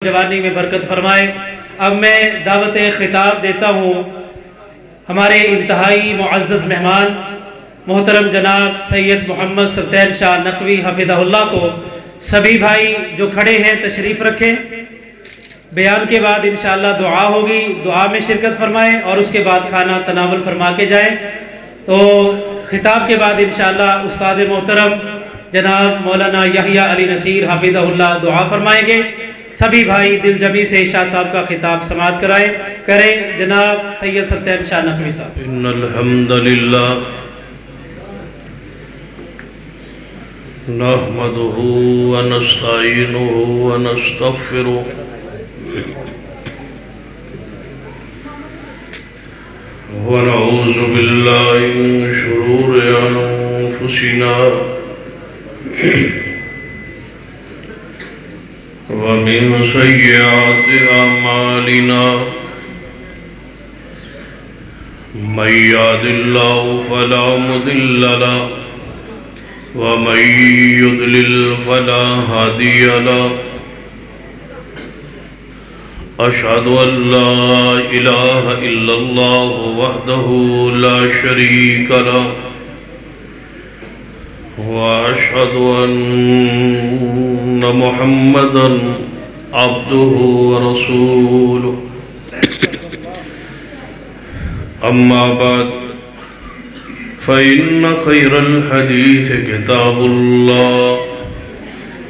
جوانی میں برکت فرمائے۔ اب میں دعوت خطاب دیتا ہوں ہمارے انتہائی معزز مہمان محترم جناب سید محمد سلطین شاہ نقوی حفظہ اللہ کو۔ سبھی بھائی جو کھڑے ہیں تشریف رکھیں۔ بیان کے بعد انشاءاللہ دعا ہوگی، دعا میں شرکت فرمائیں اور اس کے بعد کھانا تناول فرما کے جائیں۔ تو خطاب کے بعد انشاءاللہ استاد محترم جناب مولانا یحییٰ علی نصیر حفظہ اللہ دعا فرمائیں گے۔ سبھی بھائی دل جمی سے شاہ صاحب کا خطاب سماعت کریں۔ جناب سید سلطین شاہ نقوی صاحب۔ ان الحمدللہ نحمده ونستعینه ونستغفره ونعوذ باللہ من شرور انفسنا ومن سیئات اعمالنا من یهد اللہ فلا مضل له ومن يضلل فلا هادي له أشهد أن لا إله إلا الله وحده لا شريك له وأشهد أن محمدا عبده ورسوله أما بعد فإن خير الحديث كتاب الله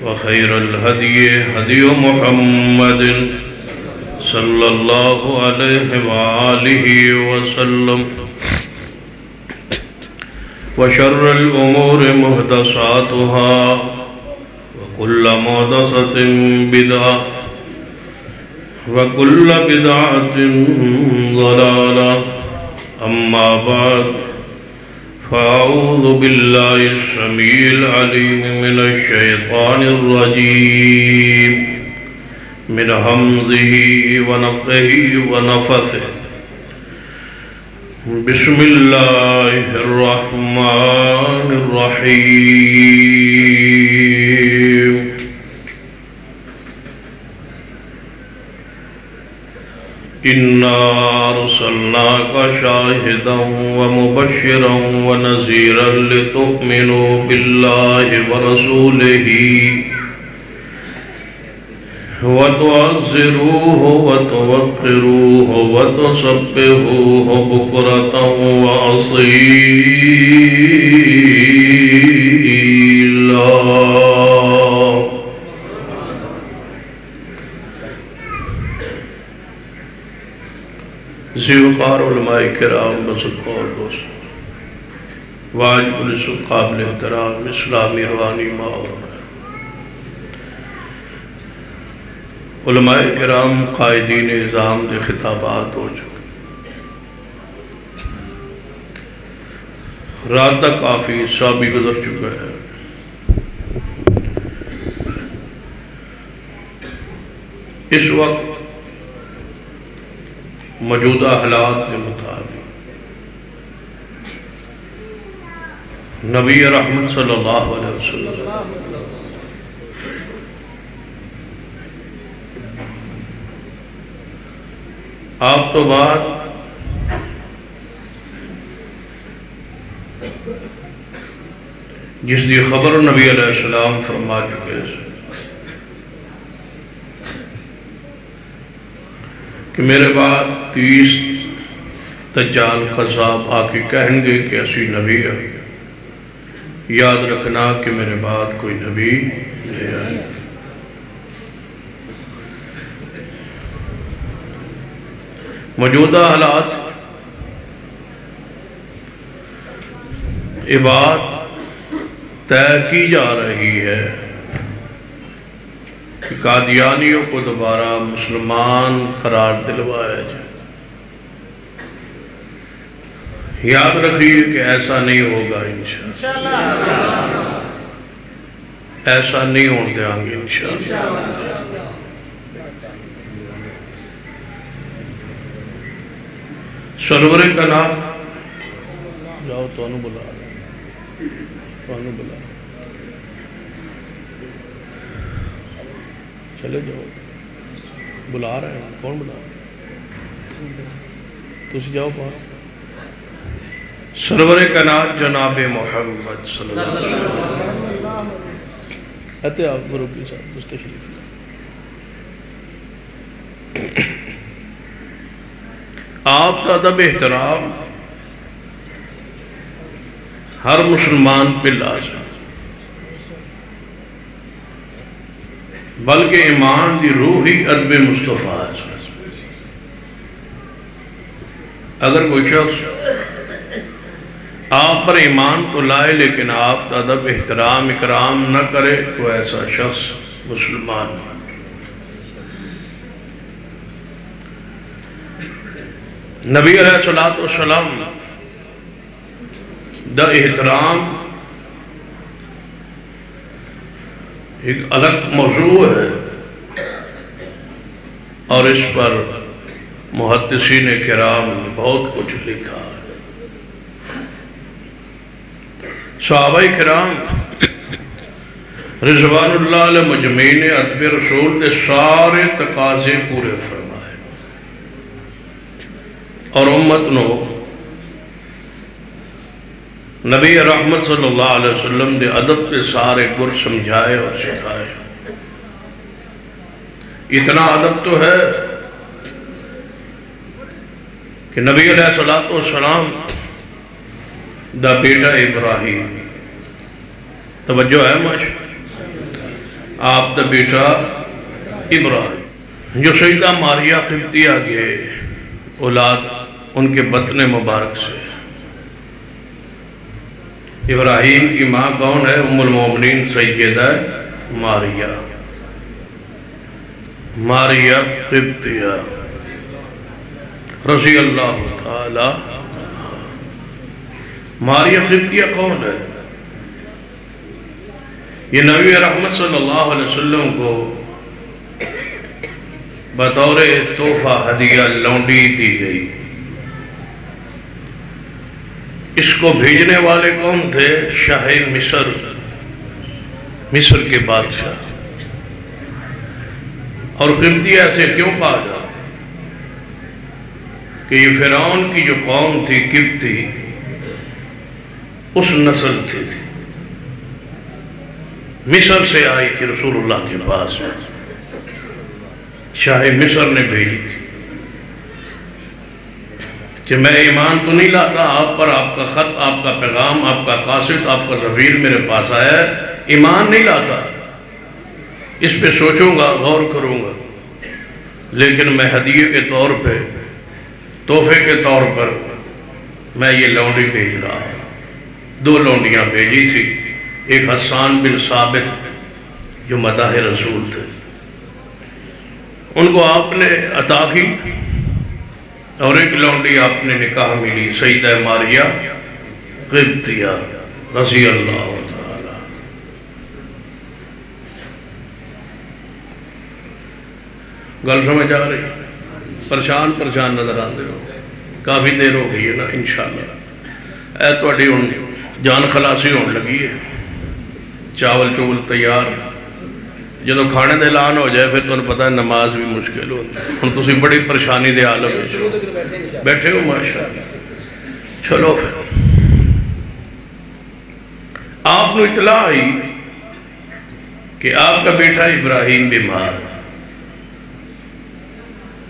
وخير الهدي هدي محمد صلى الله عليه وآله وسلم وشر الأمور محدثاتها وكل محدثة بدعة وكل بدعة ضلالة أما بعد فأعوذ بالله السميع العليم من الشيطان الرجيم من همزه ونفخه ونفثه بسم الله الرحمن الرحيم إنا أرسلناك شاهدا ومبشرا ونذيرا لتؤمنوا بالله ورسوله وتعزروه وتوقروه وتسبحوه بكرة وأصيلا۔ ذوقار علماء کرام بزرگوں اور دوستوں، واجب الرسول قابل احترام اسلامی روانی ماحول، علماء کرام قائدین نظام دے خطابات ہو چکے۔ رات تک کافی حصہ بھی گزر چکا ہے۔ اس وقت موجودہ حالات کے مطابق نبی رحمت صلی اللہ علیہ وسلم آپ تو بعد جس دی خبر نبی علیہ السلام فرما چکے ہیں کہ میرے بعد 30 دجال قذاب آ کے کہیں گے کہ اسی نبی ہے، یاد رکھنا کہ میرے بعد کوئی نبی نہیں آئے۔ موجودہ حالات یہ بات طے کی جا رہی ہے کہ قادیانیوں کو دوبارہ مسلمان قرار دلوایا جائے۔ یاد رکھیے کہ ایسا نہیں ہوگا انشاءاللہ، ایسا نہیں ہونے دیں گے انشاءاللہ۔ سرور کا نام جاؤ تو انہوں بلا چلے جاؤ۔ بلا رہے ہیں، کون بلا رہے ہیں؟ تو جاؤ پاس سرور کائنات جناب محمد صلی اللہ علیہ وسلم اتے آپ بروکی صاحب دوست شریف آپ کا ادب احترام ہر مسلمان پہ لازم، بلکہ ایمان دی روح ہی ادب مصطفیٰ ہے۔ اگر کوئی شخص آپ پر ایمان تو لائے لیکن آپ کا ادب احترام اکرام نہ کرے تو ایسا شخص مسلمان ہے۔ نبی علیہ السلام دا احترام ایک الگ موضوع ہے، اور اس پر محدثین کرام نے بہت کچھ لکھا ہے۔ صحابہ کرام رضوان اللہ علیہ مجمعین نے ادب رسول کے سارے تقاضے پورے فرمائے، اور امت نو نبی رحمت صلی اللہ علیہ وسلم دے ادب کے سارے گر سمجھائے اور سکھائے۔ اتنا ادب تو ہے کہ نبی علیہ السلام دا بیٹا ابراہیم، توجہ ہے ماشاءاللہ، آپ دا بیٹا ابراہیم جو سیدہ ماریہ قبطیہ کے اولاد ان کے بطن مبارک سے، ابراہیم کی ماں کون ہے؟ ام المومنین سیدہ ماریہ قبطیہ رضی اللہ تعالی۔ ماریہ قبطیہ کون ہے؟ یہ نبی رحمت صلی اللہ علیہ وسلم کو بطور تحفہ ہدیہ لونڈی دی گئی۔ اس کو بھیجنے والے کون تھے؟ شاہ مصر کے بادشاہ۔ اور قبطی ایسے کیوں کہا جا کہ یہ فرعون کی جو قوم تھی قبطی، اس نسل تھی، مصر سے آئی تھی رسول اللہ کے پاس، شاہ مصر نے بھیجی تھی کہ میں ایمان تو نہیں لاتا آپ پر، آپ کا خط، آپ کا پیغام، آپ کا قاصد، آپ کا سفیر میرے پاس آیا ہے، ایمان نہیں لاتا، اس پہ سوچوں گا، غور کروں گا، لیکن میں ہدیے کے طور پہ، تحفے کے طور پر میں یہ لونڈی بھیج رہا ہوں۔ 2 لونڈیاں بھیجی تھی، ایک حسان بن ثابت جو مداح رسول تھے، ان کو آپ نے عطا کی، اور ایک لونڈی آپ نے نکاح ملی سیدہ ماریہ قبطیہ رضی اللہ تعالی۔ گل سمجھ آ رہی؟ پریشان نظر آتے ہو، کافی دیر ہو گئی ہے نا، انشاءاللہ اے تہاڈی ہن جان خلاصی ہونے لگی ہے، چاول چول تیار، جدو کھانے دے اعلان ہو جائے پھر تمہیں پتہ ہے نماز بھی مشکل ہوتی ہے۔ ہن تسی بڑی پریشانی دے عالم بیٹھے ہو ماشاءاللہ۔ چلو پھر آپ نے اطلاع آئی کہ آپ کا بیٹا ابراہیم بیمار،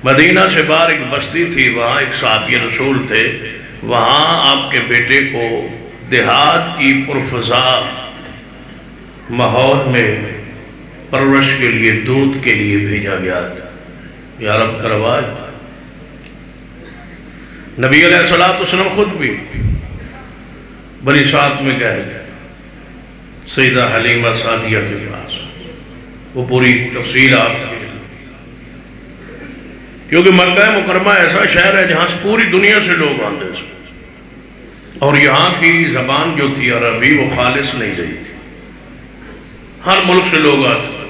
مدینہ سے باہر ایک بستی تھی، وہاں ایک صحابی رسول تھے، وہاں آپ کے بیٹے کو دیہات کی پرفضا ماحول میں پرورش کے لیے، دودھ کے لیے بھیجا گیا تھا۔ یہ عرب کا رواج تھا۔ نبی علیہ السلام خود بھی بنی سعد میں گئے تھے، سیدہ حلیمہ سعدیہ کے پاس، وہ پوری تفصیل آپ کے، کیونکہ مکہ مکرمہ ایسا شہر ہے جہاں سے پوری دنیا سے لوگ آتے تھے، اور یہاں کی زبان جو تھی عربی وہ خالص نہیں رہی تھی، ہر ملک سے لوگ آتے تھے۔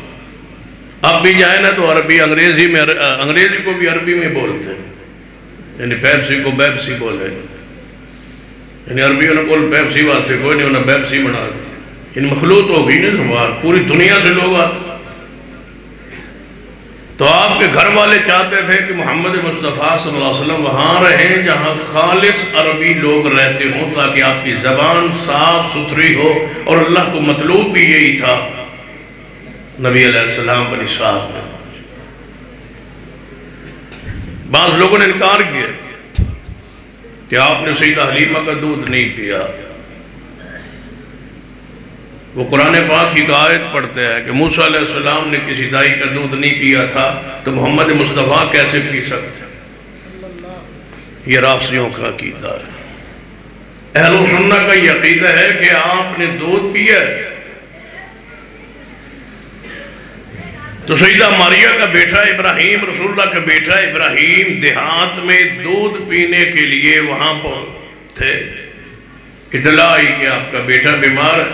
اب بھی جائیں نا تو عربی انگریزی میں، انگریزی کو بھی عربی میں بولتے ہیں، یعنی پیپسی کو بیپسی بولے، یعنی عربی انہوں کو پیپسی واسطے کوئی نہیں، انہوں بیپسی بنا دی، یعنی مخلوط ہو گئی نا زبان، پوری دنیا سے لوگ آتے۔ تو آپ کے گھر والے چاہتے تھے کہ محمد مصطفیٰ صلی اللہ علیہ وسلم وہاں رہیں جہاں خالص عربی لوگ رہتے ہوں، تاکہ آپ کی زبان صاف ستھری ہو، اور اللہ کو مطلوب بھی یہی تھا۔ نبی علیہ السلام بنی سعد میں بعض لوگوں نے انکار کیا کہ آپ نے سیدہ حلیمہ کا دودھ نہیں پیا۔ وہ قرآن پاک کی آیت پڑھتے ہیں کہ موسیٰ علیہ السلام نے کسی دائی کا دودھ نہیں پیا تھا تو محمد مصطفیٰ کیسے پی سکتے؟ یہ رافضیوں کا عقیدہ ہے۔ اہل سنہ کا یہ عقیدہ ہے کہ آپ نے دودھ پیا ہے۔ تو سیدہ ماریہ کا بیٹا ابراہیم، رسول اللہ کا بیٹا ابراہیم دیہات میں دودھ پینے کے لیے وہاں تھے، اطلاع آئی کہ آپ کا بیٹا بیمار ہے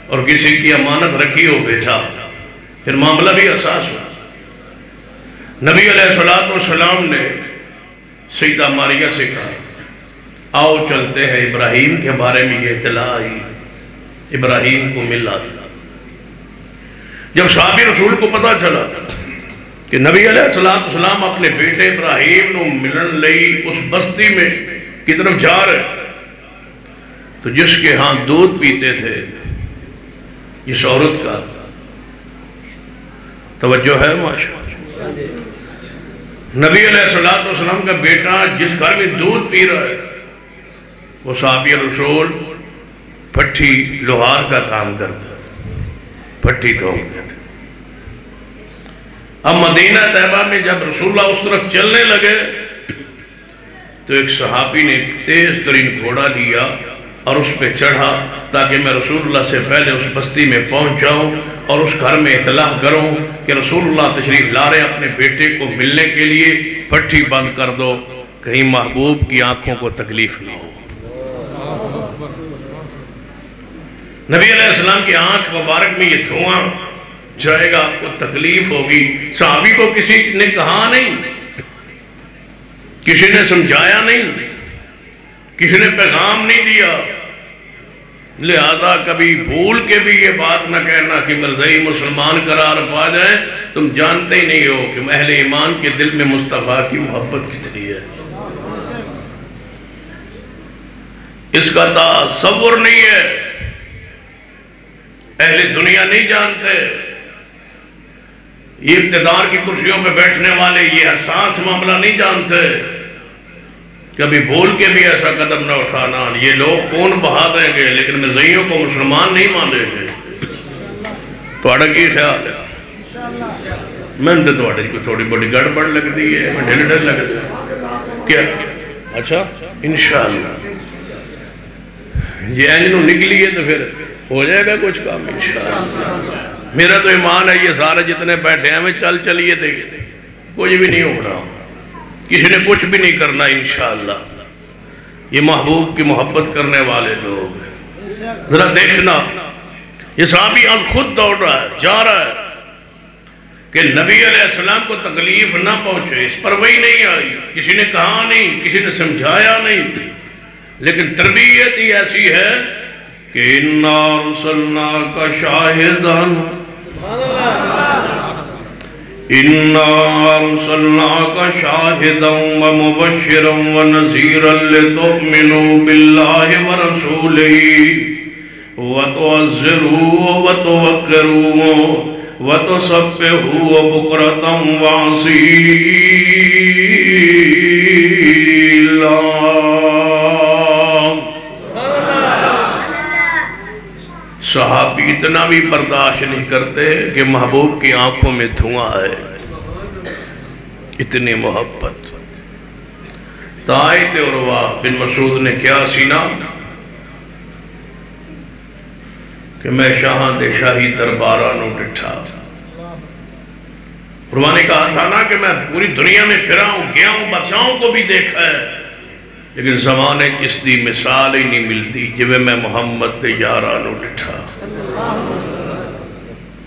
اور کسی کی امانت رکھی ہو بیٹھا، پھر معاملہ بھی حساس ہوا۔ نبی علیہ السلام نے سیدہ ماریہ سے کہا آؤ چلتے ہیں، ابراہیم کے بارے میں یہ اطلاع آئی، ابراہیم کو مل آتا۔ جب صحابی رسول کو پتا چلا کہ نبی علیہ السلام اپنے بیٹے ابراہیم نو ملن لئی اس بستی میں کی طرف جا رہے، تو جس کے ہاں دودھ پیتے تھے اس عورت کا توجہ ہے ماشاءاللہ۔ نبی علیہ السلام کا بیٹا جس گھر میں دودھ پی رہا ہے وہ صحابی رسول پھٹی لوہار کا کام کرتا تھا، پھٹی دھوتے تھے۔ اب مدینہ طیبہ میں جب رسول اللہ اس طرف چلنے لگے تو ایک صحابی نے ایک تیز ترین گھوڑا لیا اور اس پہ چڑھا تاکہ میں رسول اللہ سے پہلے اس بستی میں پہنچ جاؤں اور اس گھر میں اطلاع کروں کہ رسول اللہ تشریف لا رہے اپنے بیٹے کو ملنے کے لیے، پٹھی بند کر دو کہیں محبوب کی آنکھوں کو تکلیف نہ ہو۔ نبی علیہ السلام کی آنکھ مبارک میں یہ دھواں جائے گا تو تکلیف ہوگی۔ صحابی کو کسی نے کہا نہیں، کسی نے سمجھایا نہیں، کسی نے پیغام نہیں دیا، لہذا کبھی بھول کے بھی یہ بات نہ کہنا کہ مرزائی مسلمان قرار پا جائیں، تم جانتے ہی نہیں ہو کہ اہل ایمان کے دل میں مصطفیٰ کی محبت کتنی ہے۔ اس کا تصور نہیں ہے، اہل دنیا نہیں جانتے، یہ اقتدار کی کرسیوں پہ بیٹھنے والے یہ حساس معاملہ نہیں جانتے۔ کبھی بھول کے بھی ایسا قدم نہ اٹھانا، یہ لوگ خون بہا دیں گے لیکن مرزائیوں کو مسلمان نہیں مانیں گے۔ توڑا کی خیال ہے؟ میں نے توڑا کو تھوڑی بڑی گڑبڑ لگ دی ہے، میں ڈھل ڈھل لگ دی کیا؟ اچھا انشاءاللہ یہ اینجنوں نکلی ہے تو پھر ہو جائے گا کچھ کام انشاءاللہ۔ میرا تو ایمان ہے یہ سارے جتنے بیٹھے ہیں میں چل چلیے دیکھیں کچھ بھی نہیں ہو رہا، کسی نے کچھ بھی نہیں کرنا انشاءاللہ۔ یہ محبوب کی محبت کرنے والے لوگ ذرا دیکھنا، یہ صحابی آج خود دوڑ رہا ہے، جا رہا ہے کہ نبی علیہ السلام کو تکلیف نہ پہنچے، اس پر وہی نہیں آئی، کسی نے کہا نہیں، کسی نے سمجھایا نہیں، لیکن تربیت ہی ایسی ہے کہ اِنَّا أَرْسَلْنَاكَ شَاهِدًا إِنَّا أَرْسَلْنَاكَ شَاهِدًا وَمُبَشِّرًا وَنَذِيرًا لِتُؤْمِنُوا بِاللَّهِ وَرَسُولِهِ وَتُعَزِّرُوهُ وَتُوَقِّرُوهُ وَتُسَبِّحُوهُ بُكْرَةً وَأَصِيلًا۔ صحابی اتنا بھی برداشت نہیں کرتے کہ محبوب کی آنکھوں میں دھواں ہے، اتنی محبت۔ تائت عروہ بن مسعود نے کیا سینا کہ میں شاہاں دے شاہی دربارانوں ڈٹھا۔ عروہ نے کہا تھا نا کہ میں پوری دنیا میں پھرا ہوں، گیا ہوں، بادشاہوں کو بھی دیکھا ہے، لیکن زمانے اس دی مثال ہی نہیں ملتی جویں میں محمد دے یارانوں ڈٹھا۔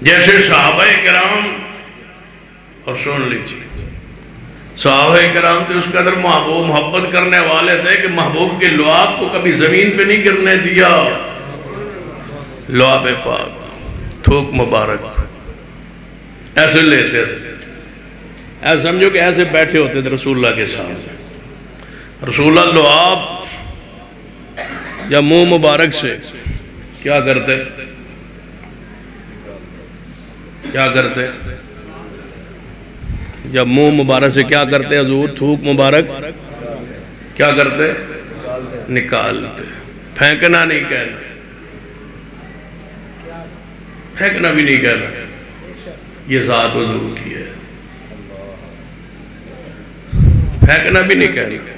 جیسے صحابہ کرام، اور سن لیجیے صحابہ کرام تو اس قدر محبوب محبت کرنے والے تھے کہ محبوب کے لعاب کو کبھی زمین پہ نہیں گرنے دیا۔ لعاب پاک تھوک مبارک ایسے لیتے تھے، ایسا سمجھو کہ ایسے بیٹھے ہوتے تھے رسول اللہ کے ساتھ. رسول اللہ لعاب یا منہ مبارک سے کیا کرتے؟ کیا کرتے؟ جب منہ مبارک سے کیا کرتے حضور؟ تھوک مبارک کیا کرتے؟ نکالتے. پھینکنا نہیں کہنا، پھینکنا بھی نہیں کہنا، یہ ذات حضور کی ہے. پھینکنا بھی نہیں کہنا.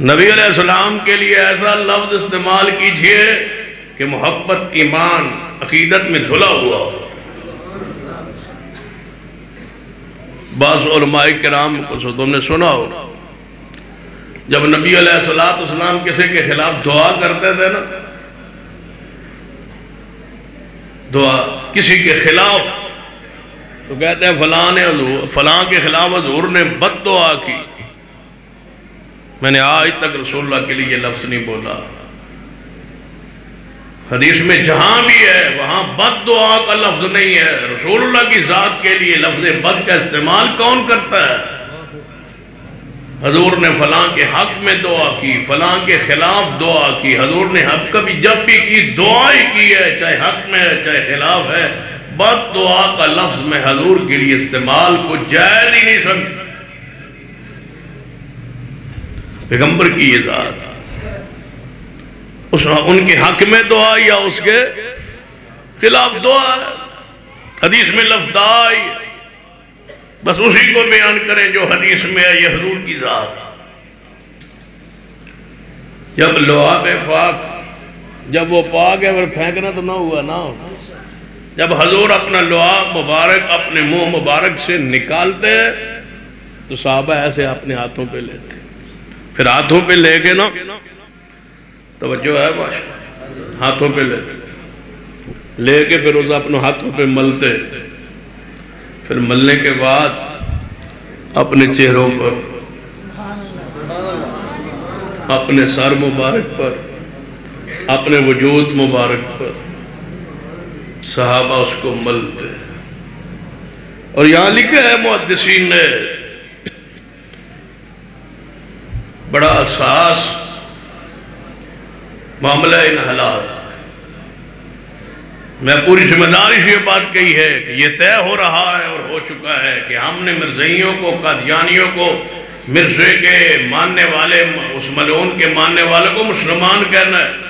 نبی علیہ السلام کے لیے ایسا لفظ استعمال کیجئے کہ محبت، ایمان، عقیدت میں دھلا ہوا ہو. بعض علماء کرام کو تم نے سنا ہو جب نبی علیہ السلام کسی کے خلاف دعا کرتے تھے نا، دعا کسی کے خلاف، تو کہتے ہیں فلاں نے فلاں کے خلاف حضور نے بد دعا کی. میں نے آج تک رسول اللہ کے لیے یہ لفظ نہیں بولا. حدیث میں جہاں بھی ہے وہاں بد دعا کا لفظ نہیں ہے. رسول اللہ کی ذات کے لیے لفظ بد کا استعمال کون کرتا ہے؟ حضور نے فلاں کے حق میں دعا کی، فلاں کے خلاف دعا کی. حضور نے حق کبھی جب بھی کی دعا ہی کی ہے، چاہے حق میں ہے چاہے خلاف ہے. بد دعا کا لفظ میں حضور کے لیے استعمال کو جائز ہی نہیں سمجھتا. پیغمبر کی یہ ذات، ان کے حق میں دعا یا اس کے خلاف دعا ہے. حدیث میں لفظ دعا ہی ہے، بس اسی کو بیان کریں جو حدیث میں ہے. یہ حضور کی ذات. جب لعاب پاک، جب وہ پاک ہے پھر پھینکنا تو نہ ہوا نا. جب حضور اپنا لعاب مبارک اپنے منہ مبارک سے نکالتے تو صحابہ ایسے اپنے ہاتھوں پہ لیتے. پھر ہاتھوں پہ لے کے نا، توجہ ہے باشا، ہاتھوں پہ لیتے، لے کے پھر اسے اپنے ہاتھوں پہ ملتے. پھر ملنے کے بعد اپنے چہروں پر، اپنے سر مبارک پر، اپنے وجود مبارک پر صحابہ اس کو ملتے. اور یہاں لکھا ہے محدثین نے، بڑا اساس معاملہ ان حالات میں پوری ذمہ داری سے یہ بات کہی ہے کہ یہ طے ہو رہا ہے اور ہو چکا ہے کہ ہم نے مرزائیوں کو، قادیانیوں کو، مرزے کے ماننے والے، اس ملعون کے ماننے والوں کو مسلمان کہنا ہے.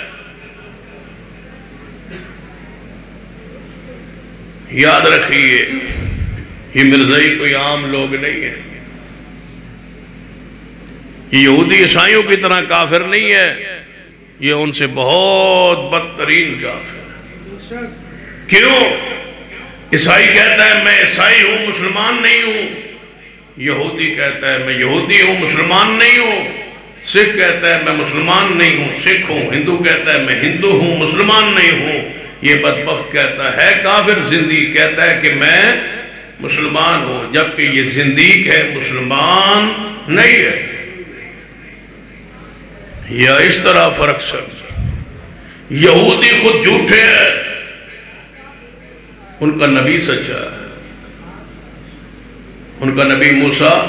یاد رکھیے یہ مرزائی کوئی عام لوگ نہیں ہے. یہ یہودی عیسائیوں کی طرح کافر نہیں ہے، یہ ان سے بہت بدترین کافر ہے. کیوں؟ عیسائی کہتا ہے میں عیسائی ہوں مسلمان نہیں ہوں، یہودی کہتا ہے میں یہودی ہوں مسلمان نہیں ہوں، سکھ کہتا ہے میں مسلمان نہیں ہوں سکھ ہوں، ہندو کہتا ہے میں ہندو ہوں مسلمان نہیں ہوں. یہ بدبخت کہتا ہے کافر زندیق کہتا ہے کہ میں مسلمان ہوں، جبکہ یہ زندیق ہے مسلمان نہیں ہے. یا اس طرح فرق سمجھ. یہودی خود جھوٹے ہیں، ان کا نبی سچا ہے. ان کا نبی موسیٰ،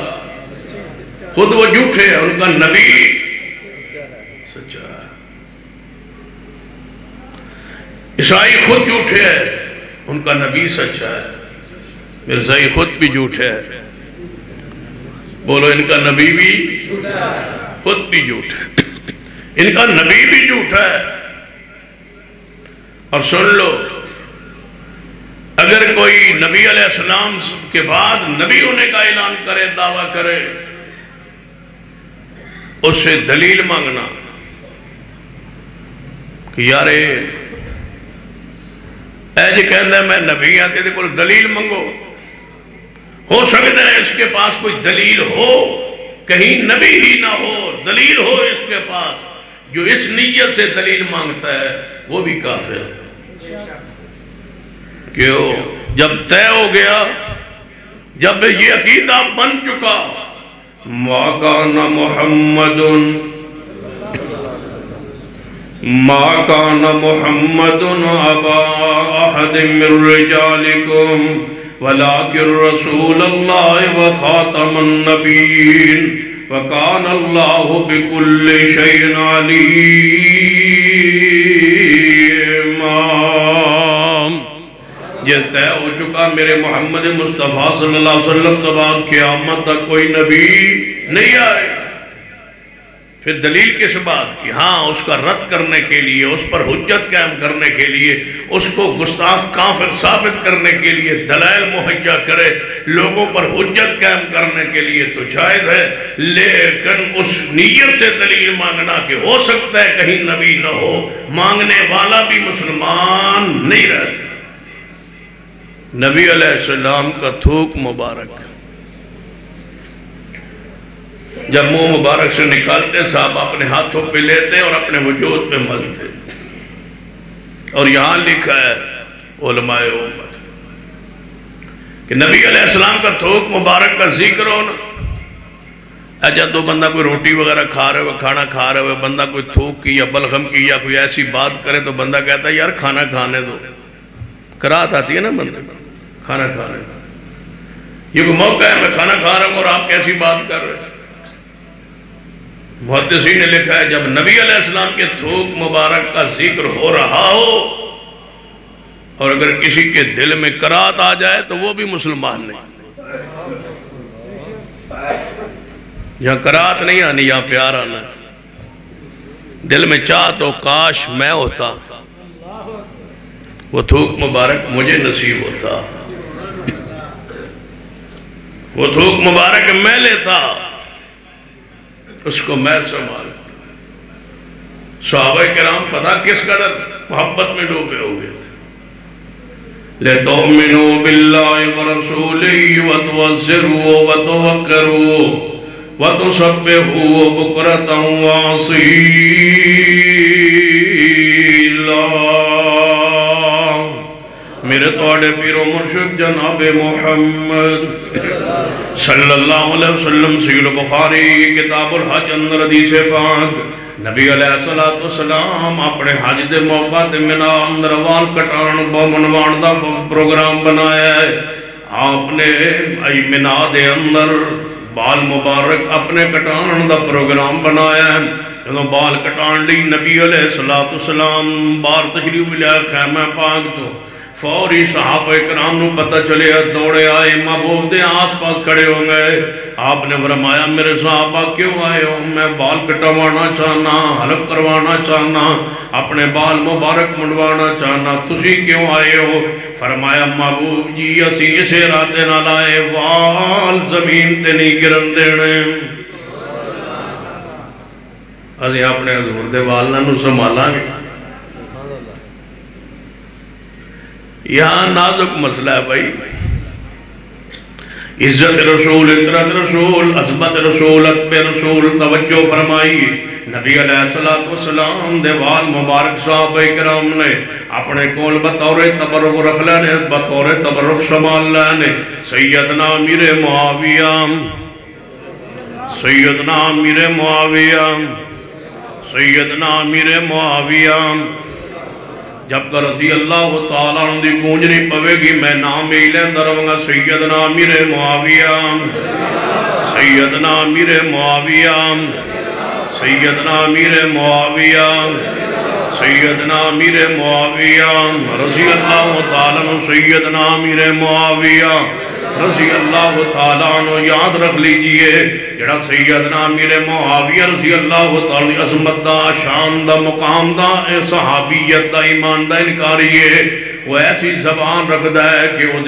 خود وہ جھوٹے ہیں، ان کا نبی سچا ہے. عیسائی خود جھوٹے ہیں، ان کا نبی سچا ہے. مرزائی خود بھی جھوٹے ہے. بولو ان کا نبی بھی خود بھی جھوٹ ہے، ان کا نبی بھی جھوٹا ہے. اور سن لو، اگر کوئی نبی علیہ السلام کے بعد نبی ہونے کا اعلان کرے، دعویٰ کرے، اس سے دلیل مانگنا کہ یار اے جی کہنا ہے میں نبی آتے تھے، کوئی دلیل منگو. ہو سکتا ہے اس کے پاس کوئی دلیل ہو، کہیں نبی ہی نہ ہو، دلیل ہو اس کے پاس. جو اس نیت سے دلیل مانگتا ہے وہ بھی کافر ہے. کیوں؟ جب طے ہو گیا، جب یہ عقیدہ بن چکا، ما کان محمد ابا احد من رجالکم وَلَٰكِنْ رَسُولَ اللَّهِ وَخَاتَمَ النَّبِيِّينَ وَكَانَ اللَّهُ بِكُلِّ شَيْءٍ عَلِيمًا۔ یہ طے ہو چکا میرے محمد مصطفیٰ صلی اللہ علیہ وسلم تو بعد قیامت تک کوئی نبی نہیں آئے۔ پھر دلیل کس بات کی؟ ہاں اس کا رد کرنے کے لیے، اس پر حجت قائم کرنے کے لیے، اس کو گستاخ کافر ثابت کرنے کے لیے دلائل مہیا کرے، لوگوں پر حجت قائم کرنے کے لیے تو جائز ہے، لیکن اس نیت سے دلیل مانگنا کہ ہو سکتا ہے کہیں نبی نہ ہو، مانگنے والا بھی مسلمان نہیں رہتا۔ نبی علیہ السلام کا تھوک مبارک جب منہ مبارک سے نکالتے صاحب اپنے ہاتھوں پہ لیتے اور اپنے وجود پہ ملتے، اور یہاں لکھا ہے علماء امت کہ نبی علیہ السلام کا تھوک مبارک کا ذکر ہونا، جب تو بندہ کوئی روٹی وغیرہ کھا رہے ہوئے، کھانا کھا رہے ہوئے، بندہ کوئی تھوک کی یا بلغم کی یا کوئی ایسی بات کرے تو بندہ کہتا ہے یار کھانا کھانے دو، کراہت آتی ہے نا بندہ کھانا کھانے دو، یہ کوئی موقع ہے میں کھانا کھا رہا ہوں اور آپ کیسی بات کر رہے ہیں۔ محدثین نے لکھا ہے جب نبی علیہ السلام کے تھوک مبارک کا ذکر ہو رہا ہو اور اگر کسی کے دل میں کراہت آ جائے تو وہ بھی مسلمان نہیں۔ یہاں کراہت نہیں آنی، یہاں پیار آنا، دل میں چاہ تو کاش میں ہوتا، وہ تھوک مبارک مجھے نصیب ہوتا، وہ تھوک مبارک میں لیتا، اس کو میں سنبھالتا۔ صحابہ کرام پتہ کس قدر محبت میں ڈوبے ہوئے تھے۔ لِتُؤْمِنُوا بِاللَّهِ وَرَسُولِهِ وَتُعَزِّرُوهُ وَتُوَقِّرُوهُ وَتُسَبِّحُوهُ بُكْرَةً وَأَصِيلًا۔ میرے توڑے پیر و مرشد جناب محمد صلی اللہ علیہ وسلم صحیح بخاری کتاب الحج اندر حدیث پاک نبی علیہ السلام اپنے حج دے موقع دے منہ اندر وال کٹان منوان دا پروگرام بنایا ہے۔ آپ نے منہ دے اندر بال مبارک اپنے کٹان دا پروگرام بنایا ہے۔ جب بال کٹان لی نبی علیہ السلام بار تشریف لیا خیمہ پاک تو فوری صحابہ اکرام نو پتہ چلے دوڑے آئے، محبوب دے آس پاس کھڑے ہو گئے۔ آپ نے فرمایا میرے صحابہ کیوں آئے ہو؟ میں بال کٹوانا چاہنا، حلق کروانا چاہنا، اپنے بال مبارک منڈوانا چاہنا، تسی کیوں آئے ہو؟ فرمایا محبوب جی اسی اسے ارادے نہ لائے وال زمین تے نہیں گرن دینے، اسی اپنے حضور دے والنا نو سنبھالا گے۔ یہاں نازک مسئلہ ہے بھائی، عزت رسول، اطرت رسول، عظمت رسول، اتب رسول، توجہ فرمائی۔ نبی علیہ السلام دے وال مبارک صحابہ کرام نے اپنے کول بطور تبرک رکھ لینے، بطور تبرک سنبھال لینے۔ سیدنا امیر معاویہ، سیدنا امیر معاویہ، سیدنا امیر معاویہ جب کہ رضی اللہ تعالیٰ عنہ دی گونجنی پوے گی میں نام ہی لیندہ رہوں گا سیدنا امیر معاویہ، سیدنا امیر معاویہ، سیدنا امیر معاویہ، سیدنا امیر معاویہ رضی اللہ تعالیٰ عنہ، سیدنا امیر معاویہ رضی اللہ تعالیٰ عنہ یاد رکھ لیجئے۔ جڑا سیدنا امیر معاویہ رضی اللہ تعالیٰ عظمت دا، شان دا، مقام دا، صحابیت دا، ایمان دا انکاریے، وہ ایسی زبان رکھ دا ہے کہ وہ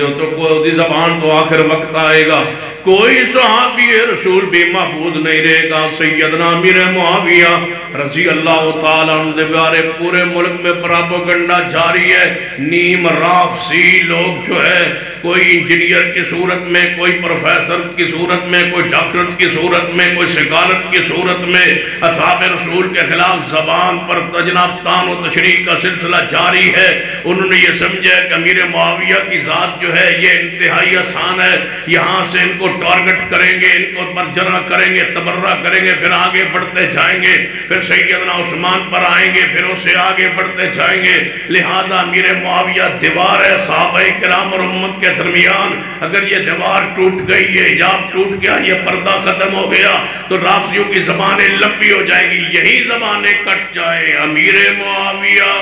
دی زبان تو آخر وقت آئے گا، کوئی صحابی رسول بھی محفوظ نہیں رہے گا۔ سیدنا امیر معاویہ رضی اللہ تعالیٰ عنہ دے بارے پورے ملک میں پراپوگنڈا جاری ہے۔ نیم رافضی لوگ جو ہے کوئی انجینئر کی صورت میں، کوئی پروفیسر کی صورت میں، کوئی ڈاکٹر کی صورت میں، کوئی سکالت کی صورت میں اصحاب رسول کے خلاف زبان پر تجناب تان و تشریح کا سلسلہ جاری ہے۔ انہوں نے یہ سمجھا کہ امیر معاویہ کی ذات جو ہے یہ انتہائی آسان ہے، یہاں سے ان کو ٹارگٹ کریں گے، ان کو برجرہ کریں گے، تبرہ کریں گے، پھر آگے بڑھتے جائیں گے، پھر سیدنا عثمان پر آئیں گے، پھر اس سے آگے بڑھتے جائیں گے۔ لہذا امیر معاویہ دیوار ہے، صحابہ کرام اور امت کے درمیان اگر یہ دیوار ٹوٹ گئی، یہ حجاب ٹوٹ گیا، یہ پردہ ختم ہو گیا تو رافضیوں کی زبانیں لمبی ہو جائیں گی، یہی زبانیں کٹ جائیں۔ امیر معاویہ،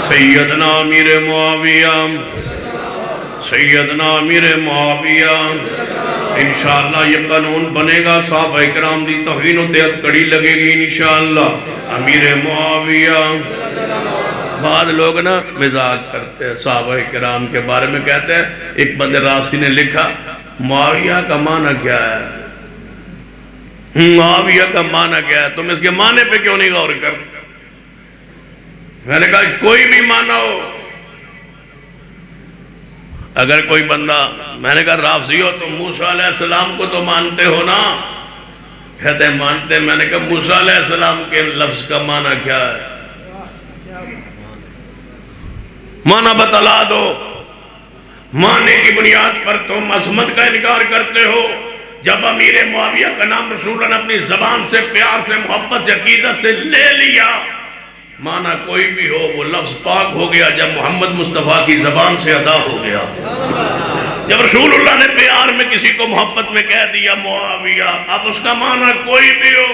سیدنا امیر معاویہ، سیدنا امیر معاویہ، انشاءاللہ یہ قانون بنے گا، صحابہ کرام دی توہین و تہت کڑی لگے گی انشاءاللہ۔ امیر معاویہ، بعض لوگ نا مزاق کرتے ہیں صحابہ کرام کے بارے میں، کہتے ہیں ایک بندے راستی نے لکھا معاویہ کا معنی کیا ہے، معاویہ کا معنی کیا ہے، تم اس کے معنی پہ کیوں نہیں غور کرتے؟ میں نے کہا کوئی بھی معنی ہو، اگر کوئی بندہ، میں نے کہا رافضی ہو تو موسیٰ علیہ السلام کو تو مانتے ہو نا؟ کہتے ہیں مانتے ہیں۔ میں نے کہا موسیٰ علیہ السلام کے لفظ کا معنی کیا ہے، معنی بتلا دو۔ معنی کی بنیاد پر تم عظمت کا انکار کرتے ہو۔ جب امیر معاویہ کا نام رسول اللہ نے اپنی زبان سے پیار سے محبت سے عقیدت سے لے لیا، معنی کوئی بھی ہو وہ لفظ پاک ہو گیا جب محمد مصطفیٰ کی زبان سے ادا ہو گیا۔ جب رسول اللہ نے پیار میں کسی کو محبت میں کہہ دیا معاویہ، اب اس کا معنی کوئی بھی ہو،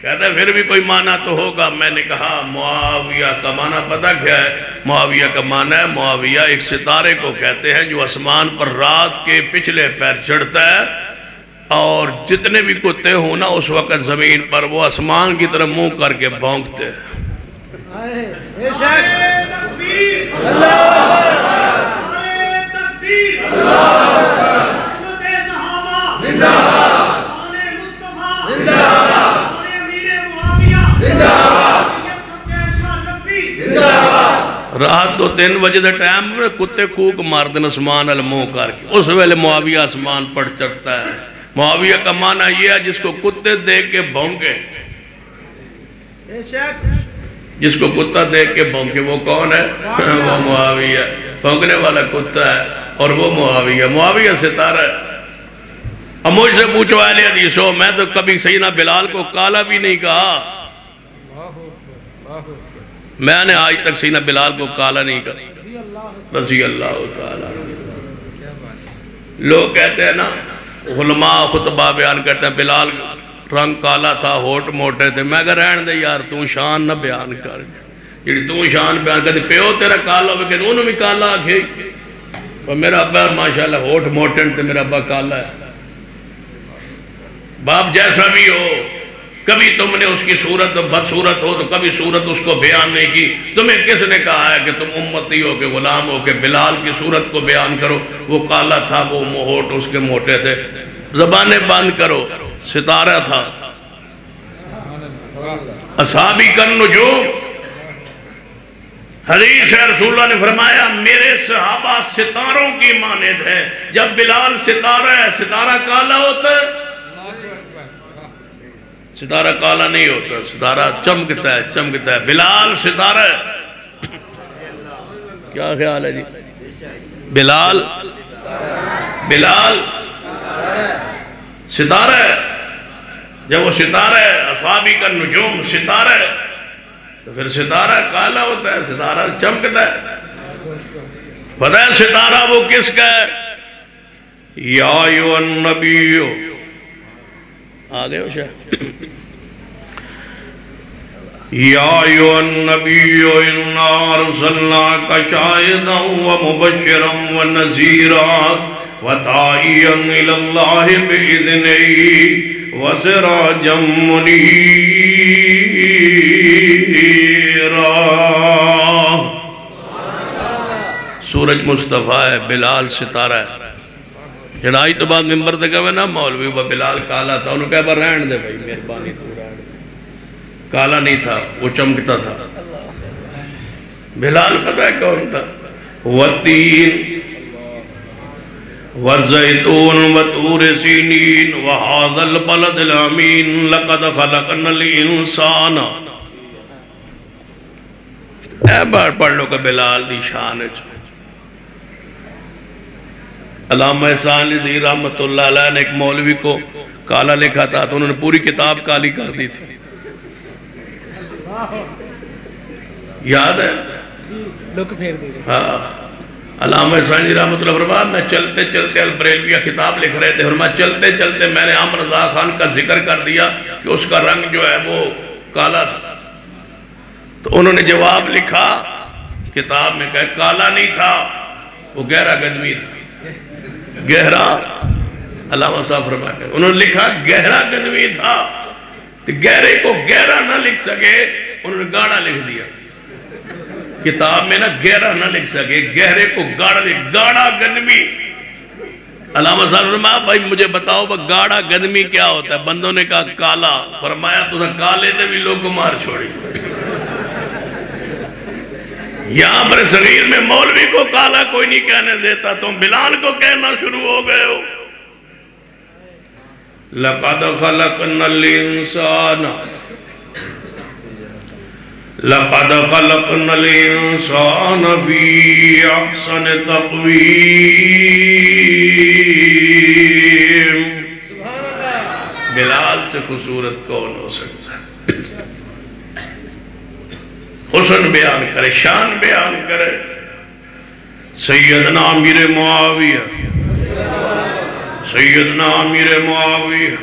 کہتا ہے پھر بھی کوئی معنی تو ہوگا۔ میں نے کہا معاویہ کا معنی پتہ کیا ہے؟ معاویہ کا معنی ہے، معاویہ ایک ستارے کو کہتے ہیں جو آسمان پر رات کے پچھلے پیر چڑھتا ہے، اور جتنے بھی کتے ہوں نا اس وقت زمین پر وہ آسمان کی طرف منہ کر کے بھونکتے ہیں۔ رات 2-3 بجے دے ٹائم میں کتے کوک مار دن اسمان المو کر کے، اس ویلے معاویہ اسمان پر چڑھتا ہے۔ معاویہ کا معنی یہ ہے جس کو کتے دیکھ کے بھونکے، جس کو کتا دیکھ کے بھونکے، وہ کون ہے؟ وہ معاویہ، بھونکنے والا کتا ہے اور وہ معاویہ۔ معاویہ ستارہ ہے۔ اب مجھ سے پوچھو اہل حدیث ہو، میں تو کبھی سیدنا بلال کو کالا بھی نہیں کہا، میں نے آج تک سیدنا بلال کو کالا نہیں کہا، رضی اللہ تعالیٰ۔ لوگ کہتے ہیں نا، علماء خطبہ بیان کرتے ہیں بلال رنگ کالا تھا، ہوٹ موٹے تھے، میں کہا رہن دے یار، تو شان نہ بیان کر، جیڑی تو شان بیان کر، پیو تیرا کالا ہوئے کہ انہوں بھی کالا آکھے، اور میرا ابا ماشاءاللہ ہوٹ موٹن تھے، میرا ابا کالا ہے۔ باپ جیسا بھی ہو، کبھی تم نے اس کی صورت بدصورت ہو تو کبھی صورت اس کو بیان نہیں کی، تمہیں کس نے کہا ہے کہ تم امتی ہو کہ غلام ہو کہ بلال کی صورت کو بیان کرو؟ وہ کالا تھا، وہ ہوٹ اس کے موٹے تھے، زبانیں بند کرو، ستارہ تھا۔ اصحابی کن نجوم، حدیث ہے رسول اللہ نے فرمایا میرے صحابہ ستاروں کی مانند ہے۔ جب بلال ستارہ ہے، ستارہ کالا ہوتا ہے؟ ستارہ کالا نہیں ہوتا، ستارہ چمکتا ہے، چمکتا ہے۔ بلال ستارہ ہے، کیا خیال ہے جی؟ بلال ستارہ ہے۔ جب وہ ستارہ ہے، اصحابی کا نجوم ستارہ ہے، تو پھر ستارہ کالا ہوتا ہے، ستارہ چمکتا ہے۔ پتہ ہے ستارہ وہ کس کا ہے؟ یا ایھا النبی، آگے ہو شاہ، یا ایھا النبی انا ارسلناک شاہدا ومبشرا ونذیرا وداعیا الی اللہ بإذنہ وسراجا منیرا۔ سورج مصطفیٰ ہے، بلال ستارہ ہے۔ جڑائی تو بعد ممبر دے گئے نا مولوی وہ بلال کالا تھا، انہوں نے کہا رہن دے بھائی مہربانی تو رہن دے، کالا نہیں تھا، وہ چمکتا تھا۔ بلال پتہ ہے کون تھا؟ والتین والزیتون وطور سینین وہذا البلد الامین لقد خلقنا الانسان۔ اے بار پڑھ لو کہ بلال دی شان ہے۔ علامہ احسان علی رحمت اللہ علیہ نے ایک مولوی کو کالا لکھا تھا تو انہوں نے پوری کتاب کالی کر دی تھی، یاد ہے؟ ہاں، علامہ ثانی رحمۃ اللہ فرمایا میں چلتے چلتے البریلویہ کتاب لکھ رہے تھے، فرمایا چلتے چلتے میں نے احمد رضا خان کا ذکر کر دیا کہ اس کا رنگ جو ہے وہ کالا تھا، تو انہوں نے جواب لکھا کتاب میں کہ کالا نہیں تھا، وہ گہرا گندمی تھا، گہرا، علامہ صاحب فرماتے ہیں انہوں نے لکھا گہرا گندمی تھا، تو گہرے کو گہرا نہ لکھ سکے انہوں نے گاڑا لکھ دیا کتاب میں، نہ گہرا نہ لکھ سکے گہرے کو گاڑا گندمی۔ علامہ صاحب نے فرمایا بھائی مجھے بتاؤ گاڑا گندمی کیا ہوتا ہے؟ بندوں نے کہا کالا، فرمایا تو کالے تے بھی لوگ مار چھوڑی۔ یہاں پر صغیر میں مولوی کو کالا کوئی نہیں کہنے دیتا، تم بلال کو کہنا شروع ہو گئے ہو۔ لَقَدْ خَلَقْنَا الْإِنسَانَ لَقَدْ خَلَقْنَا الْإِنسَانَ فِي أَحْسَنِ تَقْوِيمٍ۔ بلال سے خوبصورت کون ہو سکتا ہے؟ حسن بیان کرے، شان بیان کرے۔ سیدنا امیر معاویہ، سیدنا امیر معاویہ،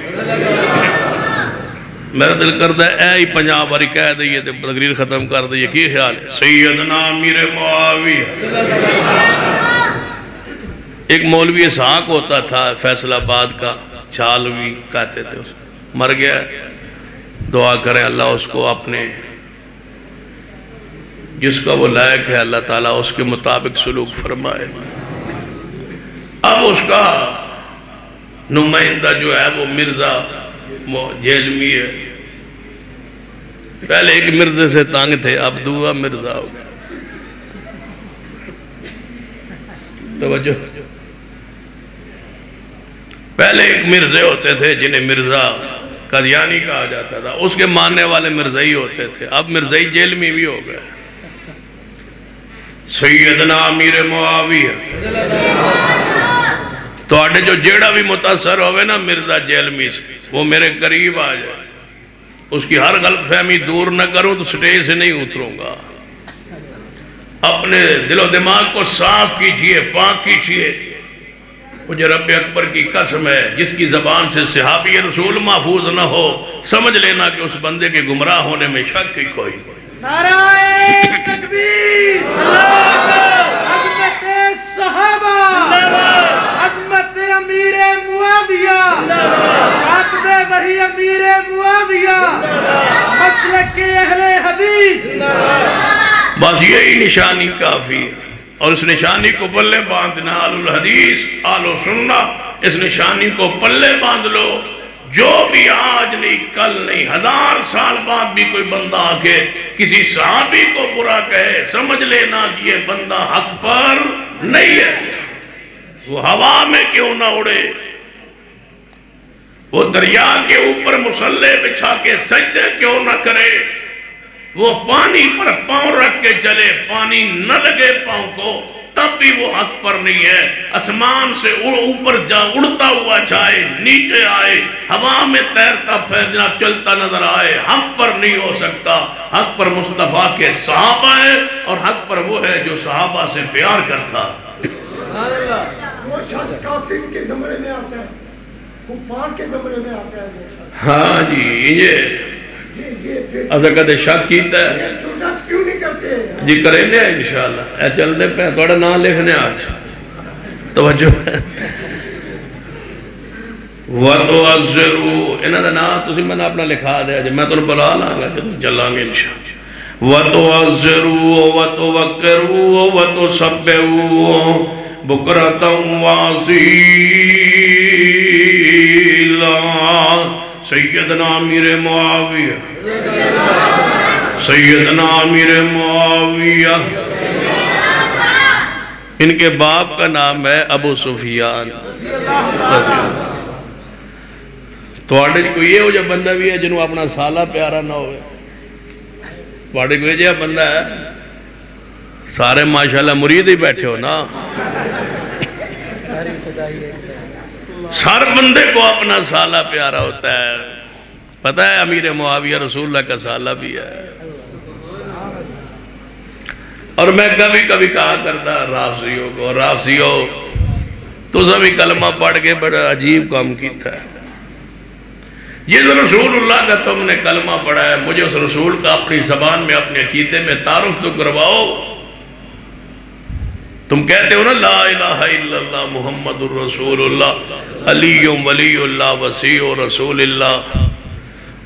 میرا دل کرتا ہے اے ہی 50 باری کہہ دئیے تو تقریر ختم کر دئیے، کی خیال ہے؟ سیدنا امیر معاویہ۔ ایک مولوی اسحاق ہوتا تھا فیصل آباد کا، چھالوی کہتے تھے، مر گیا، دعا کریں اللہ اس کو اپنے جس کا وہ لائق ہے اللہ تعالیٰ اس کے مطابق سلوک فرمائے۔ اب اس کا نمائندہ جو ہے وہ مرزا جیلمی ہے، پہلے ایک مرزے سے تانگ تھے، اب دوسرا مرزا ہو گیا۔ توجہ، پہلے ایک مرزے ہوتے تھے جنہیں مرزا قادیانی کہا جاتا تھا، اس کے ماننے والے مرزائی ہوتے تھے، اب مرزائی جیلمی بھی ہو گئے۔ سیدنا امیر معاویہ، تو آڑے جو جیڑا بھی متاثر ہوئے نا مرزا جیلمی سے، وہ میرے قریب آ جائے، اس کی ہر غلط فہمی دور نہ کروں تو سٹیج سے نہیں اتروں گا۔ اپنے دل و دماغ کو صاف کیجئے، پاک کیجئے۔ مجھے رب اکبر کی قسم ہے جس کی زبان سے صحابی رسول محفوظ نہ ہو، سمجھ لینا کہ اس بندے کے گمراہ ہونے میں شک کی کوئی نہیں۔ نعرہ تکبیر، عظمت صحابہ، عظمت امیر معاویہ، عقب وحی امیر معاویہ، مسلک اہل حدیث۔ بس یہی نشانی کافی ہے، اور اس نشانی کو پلے باندھنا، آل الحدیث، آل سنہ، اس نشانی کو پلے باندھ لو۔ جو بھی آج نہیں، کل نہیں، 1000 سال بعد بھی کوئی بندہ آکے کسی صحابی کو برا کہے، سمجھ لینا کہ یہ بندہ حق پر نہیں ہے۔ وہ ہوا میں کیوں نہ اڑے، وہ دریا کے اوپر مسلح بچھا کے سجدے کیوں نہ کرے، وہ پانی پر پاؤں رکھ کے چلے، پانی نہ لگے پاؤں کو، تب بھی وہ حق پر نہیں ہے۔ آسمان سے اوپر اڑتا ہوا جائے، نیچے آئے، ہوا میں تیرتا پھیلنا چلتا نظر آئے، حق پر نہیں ہو سکتا۔ حق پر مصطفیٰ کے صحابہ ہے، اور حق پر وہ ہے جو صحابہ سے پیار کرتا۔ وہ شخص کافر کے زمرے میں آتا ہے، کفار کے زمرے میں آتا ہے۔ ہاں جی، یہ اصل کہتے شک کیتا ہے کیوں نہیں کرتے جی، کریں گے انشاءاللہ۔ اے چل دے پہ توڑا نام لکھنے آج توجہ ہے۔ وَتُعَذِّرُوا، انہاں دا نام تُسی میں نے اپنا لکھا دیا جی، میں تو بلا لانگا جب چلیں گے انشاءاللہ۔ وَتُعَذِّرُوا وَتُوَقِّرُوا وَتُسَبِّحُوا بُكْرَةً وَأَصِيلًا۔ سیدنا امیر معاویہ، سیدنا امیر معاویہ، ان کے باپ کا نام ہے ابو سفیان۔ تو آڑے کوئی یہ ہو جب بندہ بھی ہے جنہوں اپنا سالہ پیارا نہ ہوئے، تو آڑے کوئی جب بندہ ہے سارے ماشاءاللہ مرید ہی بیٹھے ہو نا، ہر بندے کو اپنا سالہ پیارا ہوتا ہے۔ پتہ ہے امیر معاویہ رسول اللہ کا سالہ بھی ہے۔ اور میں کبھی کبھی کہا کرتا رافضیوں کو، رافضیوں تو سبھی کلمہ پڑھ کے بڑا عجیب کام کیتا ہے، جس رسول اللہ کا تم نے کلمہ پڑھا ہے مجھے اس رسول کا اپنی زبان میں اپنے عقیدے میں تعارف تو کرواؤ۔ تم کہتے ہو نا لا الہ الا اللہ محمد الرسول اللہ علی ولی اللہ وسیع رسول اللہ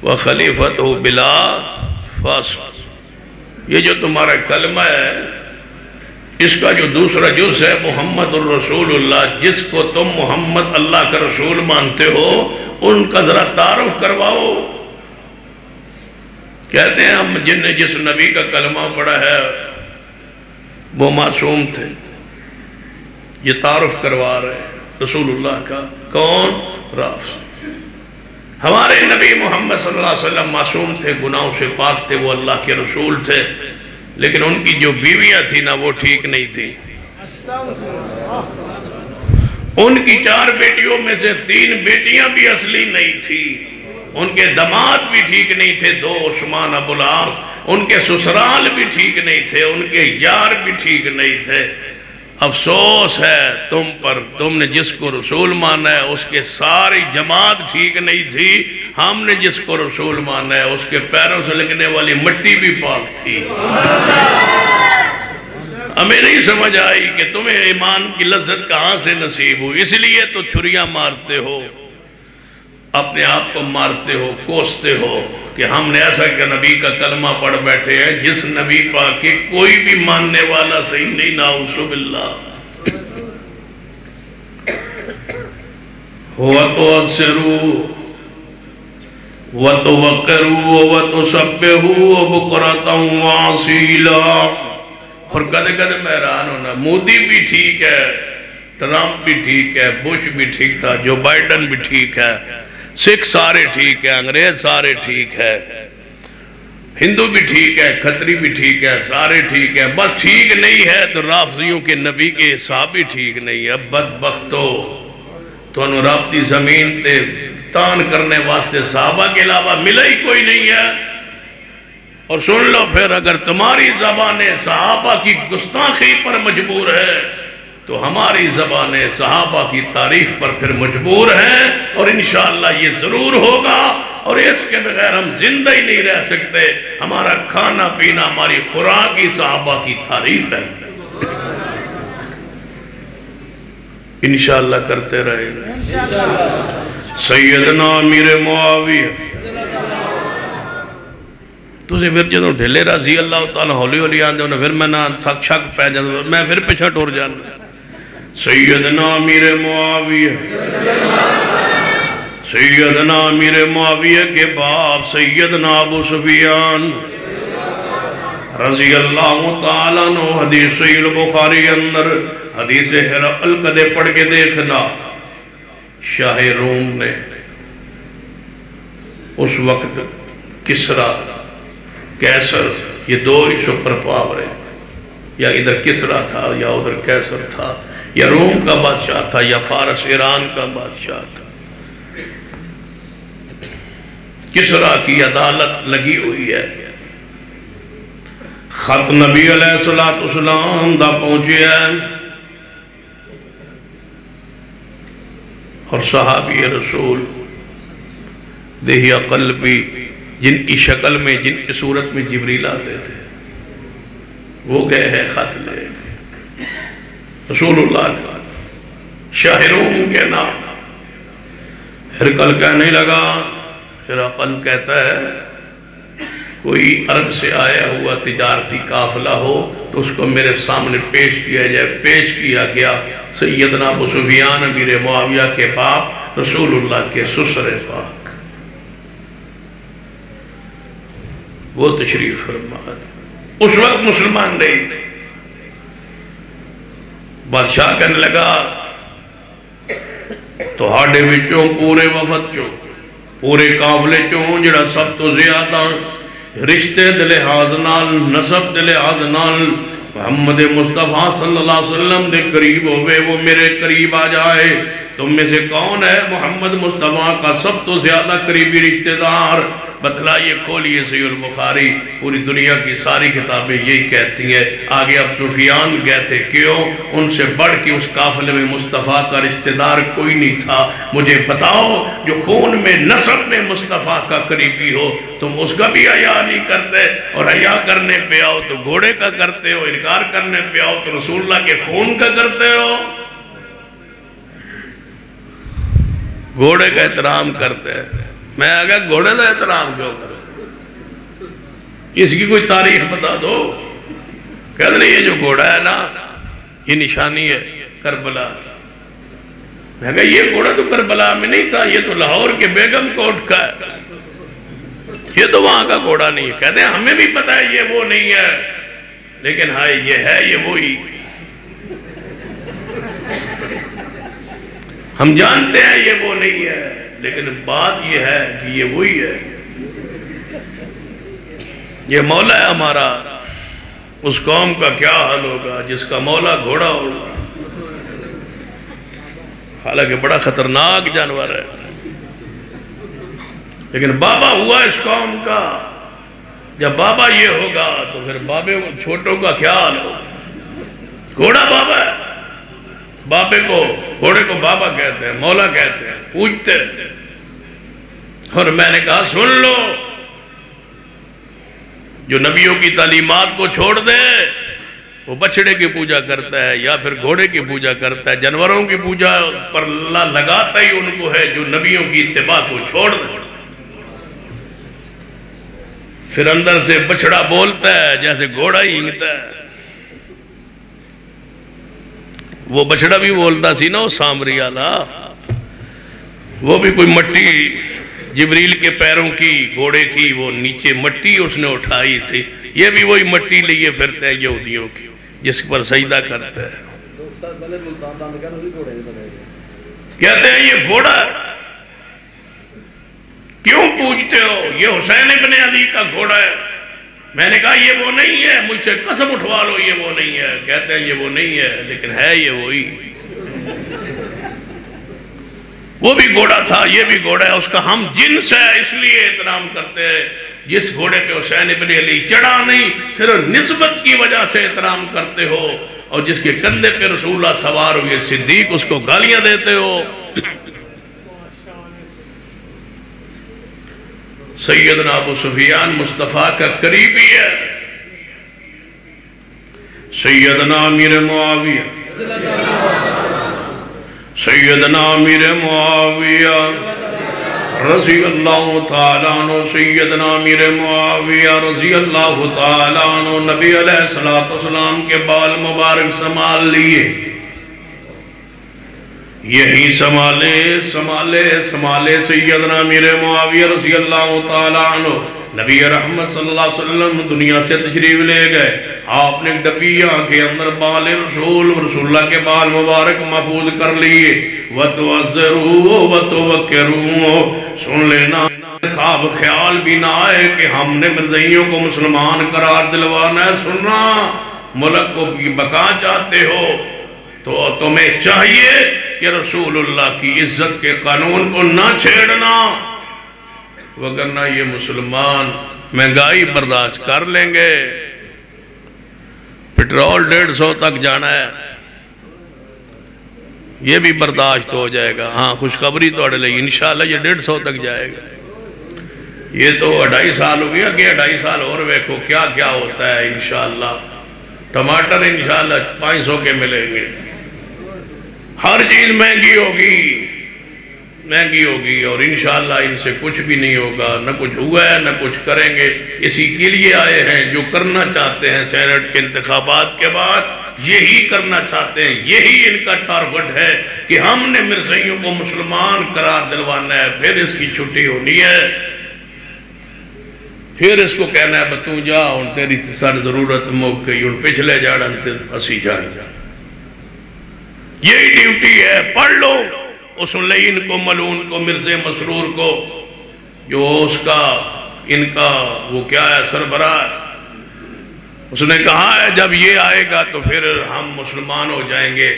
وخلیفتہ بلا فاصل، یہ جو تمہارا کلمہ ہے اس کا جو دوسرا جز ہے محمد الرسول اللہ، جس کو تم محمد اللہ کا رسول مانتے ہو ان کا ذرا تعارف کرواؤ۔ کہتے ہیں ہم جن نے جس نبی کا کلمہ پڑھا ہے وہ معصوم تھے، یہ تعارف کروا رہے ہیں رسول اللہ کا۔ کون؟ رافض۔ ہمارے نبی محمد صلی اللہ علیہ وسلم معصوم تھے، گناہوں سے پاک تھے، وہ اللہ کے رسول تھے، لیکن ان کی جو بیویاں تھی نا وہ ٹھیک نہیں تھی۔ ان کی 4 بیٹیوں میں سے 3 بیٹیاں بھی اصلی نہیں تھی، ان کے داماد بھی ٹھیک نہیں تھے 2 عثمان ابو العاص، ان کے سسرال بھی ٹھیک نہیں تھے، ان کے یار بھی ٹھیک نہیں تھے۔ افسوس ہے تم پر، تم نے جس کو رسول مانا ہے اس کے ساری جماعت ٹھیک نہیں تھی، ہم نے جس کو رسول مانا ہے اس کے پیروں سے لگنے والی مٹی بھی پاک تھی۔ ہمیں نہیں سمجھ آئی کہ تمہیں ایمان کی لذت کہاں سے نصیب ہوئی، اس لیے تو چھریاں مارتے ہو، اپنے آپ کو مارتے ہو، کوستے ہو کہ ہم نے ایسا کہ نبی کا کلمہ پڑھ بیٹھے ہیں جس نبی پاک کے کوئی بھی ماننے والا صحیح نہیں، نعوذ باللہ۔ وَتُوَسِّرُوا وَتُوَقِّرُوا وَتُسَبِّحُوا بُكْرَةً وَأَصِيلًا۔ اور کدے کدے میں حیران ہونا، مودی بھی ٹھیک ہے، ٹرمپ بھی ٹھیک ہے، بش بھی ٹھیک تھا، جو بائیڈن بھی ٹھیک ہے، سکھ سارے ٹھیک ہے، انگریز سارے ٹھیک ہے، ہندو بھی ٹھیک ہے، کھتری بھی ٹھیک ہے، سارے ٹھیک ہے، بس ٹھیک نہیں ہے تو رافضیوں کے نبی کے صحابی ٹھیک نہیں ہے۔ بدبختو تو انہوں رب دی زمین تے تان کرنے واسطے صحابہ کے علاوہ ملا ہی کوئی نہیں ہے۔ اور سن لو پھر، اگر تمہاری زبان صحابہ کی گستاخی پر مجبور ہے تو ہماری زبان صحابہ کی تعریف پر پھر مجبور ہیں، اور انشاءاللہ یہ ضرور ہوگا، اور اس کے بغیر ہم زندہ ہی نہیں رہ سکتے۔ ہمارا کھانا پینا، ہماری خوراک ہی صحابہ کی تعریف ہے۔ انشاءاللہ کرتے رہے گا۔ سیدنا امیر معاویہ تُسے پھر جدوں ڈھلے رضی اللہ تعالیٰ ہولی ہولی آندے انہیں پھر میں نہ شک پہ جاندے، میں پھر پیچھا ٹور جاندے۔ سیدنا امیر معاویہ، سیدنا امیر معاویہ کے باپ سیدنا ابو سفیان رضی اللہ تعالیٰ عنہ، حدیث صحیح البخاری اندر حدیث ہرقل کدے پڑھ کے دیکھنا، شاہ روم نے اس وقت کسرا کیسر، یہ 2 ہی سپر پاور ہیں، یا ادھر کسرا تھا یا ادھر کیسر تھا، یا روم کا بادشاہ تھا یا فارس ایران کا بادشاہ تھا۔ کسرا کی عدالت لگی ہوئی ہے، خط نبی علیہ السلام دا پہنچے ہیں، اور صحابی رسول دیہی قلبی جن کی شکل میں، جن کی صورت میں جبریل آتے تھے، وہ گئے ہیں خط لے رسول اللہ کا، شاہ روم کے نام۔ ہرقل کہنے لگا، ہرقل کہتا ہے کوئی عرب سے آیا ہوا تجارتی قافلہ ہو تو اس کو میرے سامنے پیش کیا جائے۔ پیش کیا گیا سیدنا ابو سفیان امیر معاویہ کے باپ رسول اللہ کے سسر پاک، وہ تشریف فرما۔ اس وقت مسلمان نہیں تھے۔ بادشاہ کہنے لگا تو ہاڑے وچوں پورے وفد چوں، پورے قافلے چوں جڑا سب تو زیادہ رشتے دے لحاظ نال، نسب دے لحاظ نال محمد مصطفیٰ صلی اللہ علیہ وسلم دے قریب ہوئے، وہ میرے قریب آ جائے۔ تو تم میں سے کون ہے محمد مصطفیٰ کا سب تو زیادہ قریبی رشتہ دار؟ بتلائیے، کھولیے صحیح البخاری، پوری دنیا کی ساری کتابیں یہی کہتی ہیں۔ آگے اب سفیان گئے تھے، کیوں؟ ان سے بڑھ کے اس قافلے میں مصطفیٰ کا رشتہ دار کوئی نہیں تھا۔ مجھے بتاؤ، جو خون میں نسب میں مصطفیٰ کا قریبی ہو، تم اس کا بھی حیا نہیں کرتے، اور حیا کرنے پہ آؤ تو گھوڑے کا کرتے ہو، انکار کرنے پہ آؤ تو رسول اللہ کے خون کا کرتے ہو۔ گھوڑے کا احترام کرتے ہیں، میں آگا گھوڑے کا احترام کیوں کروں؟ اس کی کوئی تاریخ بتا دو۔ کہتے ہیں یہ جو گھوڑا ہے نا، یہ نشانی ہے کربلا۔ میں کہا یہ گھوڑا تو کربلا میں نہیں تھا، یہ تو لاہور کے بیگم کوٹ کا ہے، یہ تو وہاں کا گھوڑا نہیں ہے۔ کہتے ہیں ہمیں بھی پتا ہے یہ وہ نہیں ہے، لیکن ہائے یہ ہے، یہ وہی۔ ہم جانتے ہیں یہ وہ نہیں ہے، لیکن بات یہ ہے کہ یہ وہی ہے۔ یہ مولا ہے ہمارا، اس قوم کا کیا حال ہوگا جس کا مولا گھوڑا ہوگا؟ حالانکہ بڑا خطرناک جانور ہے، لیکن بابا ہوا اس قوم کا۔ جب بابا یہ ہوگا تو پھر بابے چھوٹوں کا کیا حال ہوگا؟ گھوڑا بابا ہے، بابے کو، گھوڑے کو بابا کہتے ہیں، مولا کہتے ہیں، پوجتے ہیں۔ اور میں نے کہا سن لو، جو نبیوں کی تعلیمات کو چھوڑ دے وہ بچڑے کی پوجا کرتا ہے یا پھر گھوڑے کی پوجا کرتا ہے، جانوروں کی پوجا پر اللہ لگاتا ہی ان کو ہے جو نبیوں کی اتباع کو چھوڑ دے۔ پھر اندر سے بچڑا بولتا ہے جیسے گھوڑا ہی ہنگتا ہے۔ وہ بچڑا بھی بولتا سی نا، وہ سامری آلہ، وہ بھی کوئی مٹی جبریل کے پیروں کی، گھوڑے کی، وہ نیچے مٹی اس نے اٹھائی تھی۔ یہ بھی وہی مٹی لیے پھرتے ہیں یہودیوں کی، جس پر سجدہ کرتے ہیں۔ کہتے ہیں یہ گھوڑا کیوں پوجتے ہو؟ یہ حسین ابن علی کا گھوڑا ہے۔ میں نے کہا یہ وہ نہیں ہے، مجھ سے قسم اٹھوا لو یہ وہ نہیں ہے۔ کہتے ہیں یہ وہ نہیں ہے، لیکن ہے یہ وہی۔ وہ بھی گھوڑا تھا، یہ بھی گھوڑا ہے، اس کا ہم جنس ہے، اس لیے احترام کرتے ہیں۔ جس گھوڑے پہ حسین ابن علی چڑھا نہیں، صرف نسبت کی وجہ سے احترام کرتے ہو، اور جس کے کندھے پہ رسول اللہ سوار ہوئے صدیق، اس کو گالیاں دیتے ہو۔ سیدنا ابو سفیان مصطفیٰ کا قریبی ہے۔ سیدنا امیر معاویہ، سیدنا امیر معاویہ رضی اللہ تعالیٰ عنہ، سیدنا امیر معاویہ رضی اللہ تعالیٰ عنہ نبی علیہ السلام کے بال مبارک سنبھال لیے۔ یہی سنبھالے سیدنا امیر معاویہ رضی اللہ تعالیٰ عنہ نبی رحمت صلی اللہ علیہ وسلم دنیا سے تشریف لے گئے۔ آپ نے ڈبیہ کے اندر بال رسول اللہ کے بال مبارک محفوظ کر لیے۔ وَتُعَزِّرُوا وَتُوَقِّرُوا، سن لینا، خواب خیال بھی نہ آئے کہ ہم نے مرزائیوں کو مسلمان قرار دلوانا ہے۔ سننا، ملک کو بقا چاہتے ہو تو تمہیں چاہیے کہ رسول اللہ کی عزت کے قانون کو نہ چھیڑنا، وگرنہ یہ مسلمان مہنگائی برداشت کر لیں گے۔ پٹرول 150 تک جانا ہے، یہ بھی برداشت ہو جائے گا۔ ہاں خوشخبری تو اڑ لگی، انشاءاللہ یہ 150 تک جائے گا۔ یہ تو 2.5 سال ہو گیا کہ 2.5 سال اور ویکھو کیا کیا ہوتا ہے انشاءاللہ۔ ٹماٹر انشاءاللہ 500 کے ملیں گے، ہر چیز مہنگی ہوگی، اور انشاءاللہ ان سے کچھ بھی نہیں ہوگا، نہ کچھ ہوا ہے نہ کچھ کریں گے۔ اسی کے لیے آئے ہیں، جو کرنا چاہتے ہیں سینٹ کے انتخابات کے بعد یہی کرنا چاہتے ہیں، یہی ان کا ٹارگٹ ہے کہ ہم نے مرزائیوں کو مسلمان قرار دلوانا ہے، پھر اس کی چھٹی ہونی ہے، پھر اس کو کہنا ہے بتوں جا ان تیری ساری ضرورت موقع گئی، ان پچھلے جاڑن تے اسی جاڑ جا۔ یہی ڈیوٹی ہے۔ پڑھ لو اس لعین کو، ملعون کو، مرزا مسرور کو، جو اس کا ان کا وہ کیا ہے سربراہ، اس نے کہا ہے جب یہ آئے گا تو پھر ہم مسلمان ہو جائیں گے،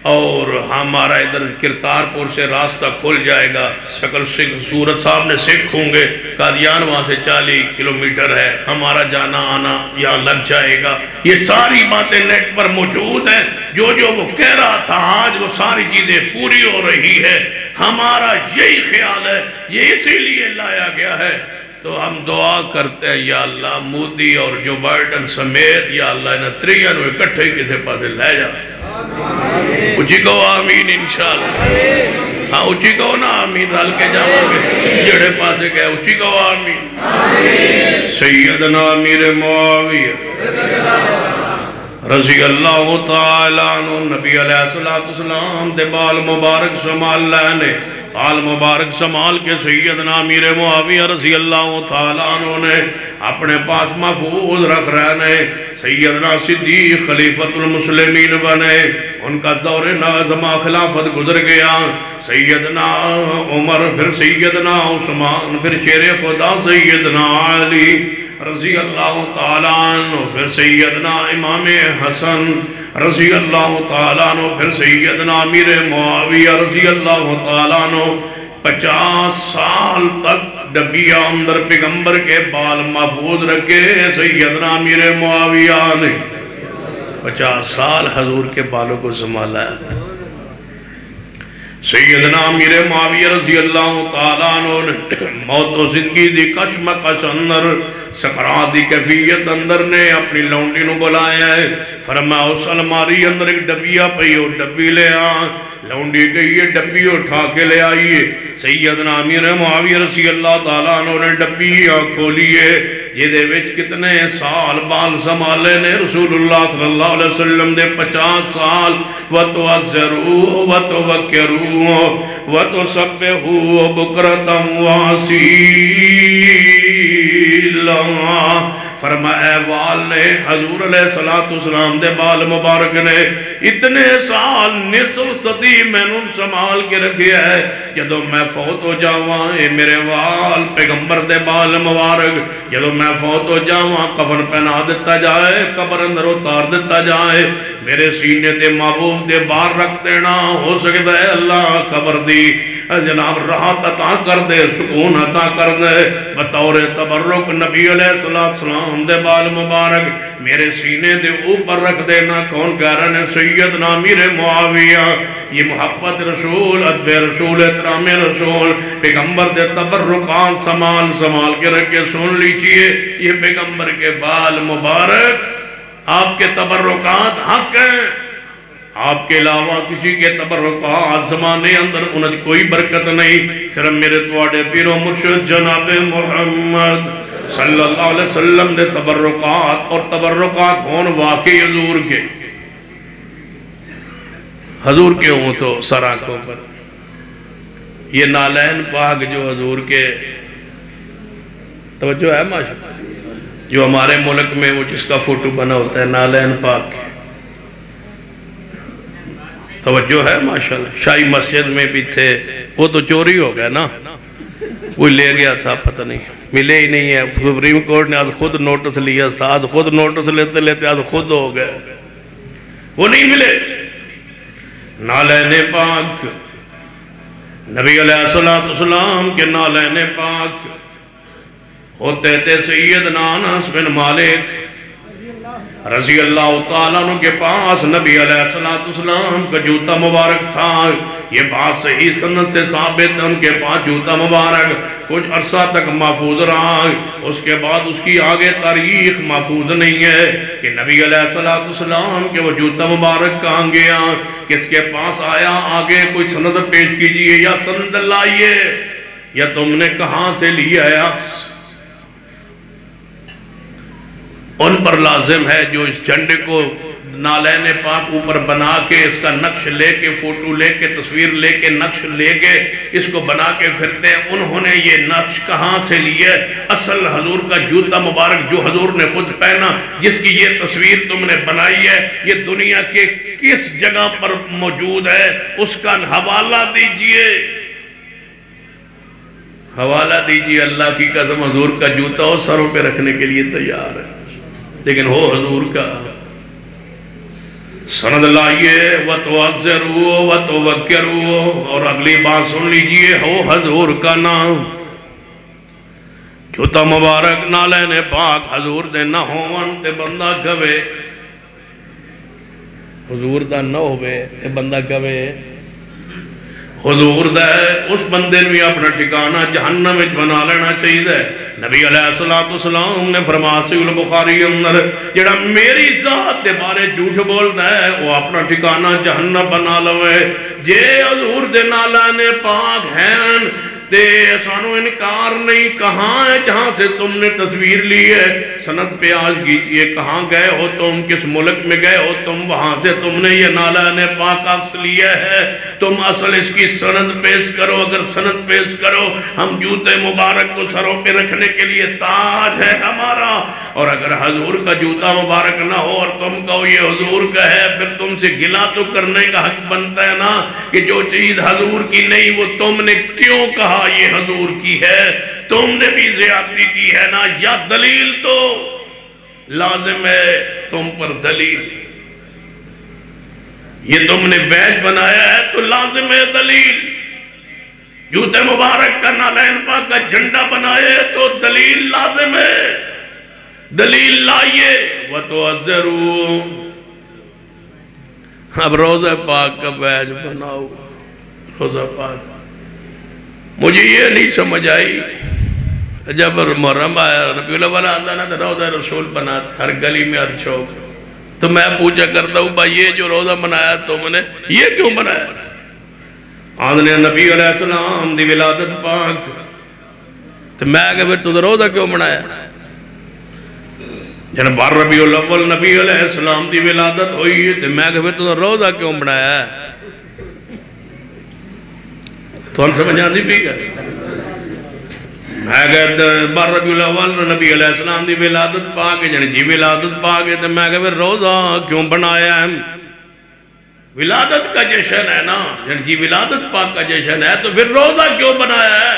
اور ہمارا ادھر کرتارپور سے راستہ کھل جائے گا، شکل صورت صاحب نے سکھ ہوں گے، قادیان وہاں سے 40 کلومیٹر ہے، ہمارا جانا آنا یہاں لگ جائے گا۔ یہ ساری باتیں نیٹ پر موجود ہیں، جو وہ کہہ رہا تھا آج وہ ساری چیزیں پوری ہو رہی ہے۔ ہمارا یہی خیال ہے، یہ اسی لیے لایا گیا ہے۔ تو ہم دعا کرتے ہیں یا اللہ مودی اور جو بائیڈن سمیت یا اللہ انہیں تریان ہوئے کٹھے کسے پاسے لے جا۔ اچھی کہو آمین انشاءاللہ۔ ہاں اچھی کہو نا آمین، رل کے جاؤں گے جڑے پاسے کہے اچھی کہو آمین۔ سیدنا امیر معاویہ رضی اللہ تعالیٰ عنہ نبی علیہ السلام دے بال مبارک سمال لینے، بال مبارک سمال کے سیدنا امیر معاویہ رضی اللہ تعالیٰ عنہ نے اپنے پاس محفوظ رکھ رہنے، سیدنا صدیق خلیفۃ المسلمین بنے، ان کا دور نازمہ خلافت گزر گیا، سیدنا عمر، پھر سیدنا عثمان، پھر شیر خدا سیدنا علی رضی اللہ تعالیٰ عنہ، پھر سیدنا امام حسن رضی اللہ تعالیٰ عنہ، پھر سیدنا امیر معاویہ رضی اللہ تعالیٰ عنہ۔ 50 سال تک ڈبیہ اندر پیغمبر کے بال محفوظ رکھے سیدنا امیر معاویہ نے، 50 سال حضور کے بالوں کو سنبھالا ہے۔ سیدنا امیر معاویہ رضی اللہ تعالیٰ عنہ نے موت و زندگی دی کشمکش اندر، سکرات دی کیفیت اندر نے اپنی لونڈی نو بلایا ہے، فرمایا اس الماری اندر ایک ڈبیہ پئی ہو، ڈبی لے آن، لونڈی گئی ہے ڈبی اٹھا کے لے آئیے، سیدنا امیر معاویہ رضی اللہ تعالیٰ عنہ نے ڈبی کھولیے، یہ دے وچ کتنے سال بال سنبھالے نے رسول اللہ صلی اللہ علیہ وسلم دے 50 سال، وَتُوَزِّرُوا وَتُوَكِّرُوا وَتُسَبِّحُوا بُكْرَةً وَأَصِيلًا۔ فرمایا اے وال نے حضور علیہ السلام دے بال مبارک نے اتنے سال نصف صدی میں نے سنبھال کے رکھے ہے، جدو میں فوت ہو جاواں اے میرے وال پیغمبر دے بال مبارک، جدو میں فوت ہو جاواں کفن پہنا دیتا جائے، قبر اندر اتار دیتا جائے، میرے سینے دے محبوب دے بار رکھ دینا، ہو سکتا ہے اللہ قبر دی جناب راحت عطا کر دے، سکون عطا کر دے، بطور تبرک نبی علیہ السلام دے بال مبارک میرے سینے دے اوپر رکھ دینا۔ کون کہہ رہے ہیں؟ سیدنا امیر معاویہ۔ یہ محبت رسول، ادب رسول، احترام رسول، پیغمبر دے تبرکات سمال کے رکھے سن لیجئے، یہ پیغمبر کے بال مبارک آپ کے تبرکات حق ہیں، آپ کے علاوہ کسی کے تبرکات زمانے اندر انہیں کوئی برکت نہیں، صرف میرے تواڈے پیر و مرشد جناب محمد صلی اللہ علیہ وسلم دے تبرکات، اور تبرکات ہون واقعی حضور کے ہوں تو سر آنکھوں پر۔ یہ نالین پاک جو حضور کے توجہ ہے ماشاءاللہ، جو ہمارے ملک میں وہ جس کا فوٹو بنا ہوتا ہے نالین پاک، توجہ ہے ماشاءاللہ۔ شاہی مسجد میں بھی تھے، وہ تو چوری ہو گیا نا، وہ لے گیا تھا پتہ نہیں، ملے ہی نہیں ہے، سپریم کورٹ نے آج خود نوٹس لیا تھا، آج خود نوٹس لیتے لیتے آج خود ہو گئے، وہ نہیں ملے۔ نالین پاک نبی علیہ السلام کے نالین پاک ہوتے تھے سیدنا انس بن مالک رضی اللہ تعالیٰ عنہ کے پاس نبی علیہ السلام کا جوتا مبارک تھا۔ یہ بات صحیح سند سے ثابت ہے، ان کے پاس جوتا مبارک کچھ عرصہ تک محفوظ رہا، اس کے بعد اس کی آگے تاریخ محفوظ نہیں ہے کہ نبی علیہ السلام کے وہ جوتا مبارک کہاں گیا، کس کے پاس آیا، آگے کوئی سند پیش کیجئے یا سند لائیے، یا تم نے کہاں سے لیا ہے عکس۔ ان پر لازم ہے جو اس جھنڈے کو نالین پاک اوپر بنا کے اس کا نقش لے کے فوٹو لے کے تصویر لے کے نقش لے کے اس کو بنا کے پھرتے ہیں، انہوں نے یہ نقش کہاں سے لیا ہے؟ اصل حضور کا جوتا مبارک جو حضور نے خود پہنا، جس کی یہ تصویر تم نے بنائی ہے، یہ دنیا کے کس جگہ پر موجود ہے؟ اس کا حوالہ دیجئے، حوالہ دیجئے۔ اللہ کی قسم حضور کا جوتا ہو سروں پہ رکھنے کے لیے تیار ہے، لیکن ہو حضور کا سند لائیے وَتُعَزِّرُوا وَتُوَقِّرُوا، اور اگلی بات سن لیجئے، ہو حضور کا نام جوتا مبارک نالین پاک حضور دے نہ ہوون تے بندہ گوے، حضور دا نہ ہوئے تے بندہ گوے، حضور دا ہے اس بندے بھی اپنا ٹھکانہ جہنم میں بنا لینا چاہیے دے۔ نبی علیہ السلام نے فرمایا صحیح البخاری اندر جڑا میری ذات دے بارے جھوٹ بول دا ہے وہ اپنا ٹھکانہ جہنم بنا لوے۔ جے حضور دے نالانے پاک ہیں تے سانو انکار نہیں، کہاں ہے جہاں سے تم نے تصویر لی ہے؟ سند پہ آج کیجئے، کہاں گئے ہو تم، کس ملک میں گئے ہو تم، وہاں سے تم نے یہ نالان پاک عکس لیا ہے، تم اصل اس کی سند پیش کرو۔ اگر سند پیش کرو، ہم جوتے مبارک کو سروں پہ رکھنے کے لیے تاج ہے ہمارا، اور اگر حضور کا جوتا مبارک نہ ہو اور تم کہو یہ حضور کا ہے، پھر تم سے گلا تو کرنے کا حق بنتا ہے نا کہ جو چیز حضور کی نہیں وہ تم نے کیوں کہا یہ حضور کی ہے؟ تم نے بھی زیادتی کی ہے نا، یا دلیل تو لازم ہے تم پر دلیل، یہ تم نے بیج بنایا ہے تو لازم ہے دلیل، جوتے مبارک کا نالین پاک کا جھنڈا بنائے تو دلیل لازم ہے، دلیل لائیے۔ وَتُعَزِّرُوا، اب روزہ پاک کا بیج بناؤ، روزہ پاک۔ مجھے یہ نہیں سمجھ آئی جب محرم آیا ربیع الاول آتا نا تو روزہ رسول بناتے ہر گلی میں ہر چوک، تو میں پوچھا کرتا ہوں بھائی یہ جو روزہ بنایا تم نے یہ کیوں بنایا؟ آدھنے نبی علیہ السلام دی ولادت پاک، تو میں کہ پھر تو روزہ کیوں بنایا؟ جب بار ربیع الاول نبی علیہ السلام دی ولادت ہوئی تو میں کہ پھر تو روزہ کیوں بنایا؟ تو ہم سمجھ آتی بھی گئے، میں کہتا بار ربیع الاول نبی علیہ السلام دی ولادت پاک ہے، جی ولادت پاک ہے، تو میں کہتا روزہ کیوں بنایا ہے؟ ولادت کا جشن ہے نا، جی ولادت پاک کا جشن ہے تو پھر روزہ کیوں بنایا ہے؟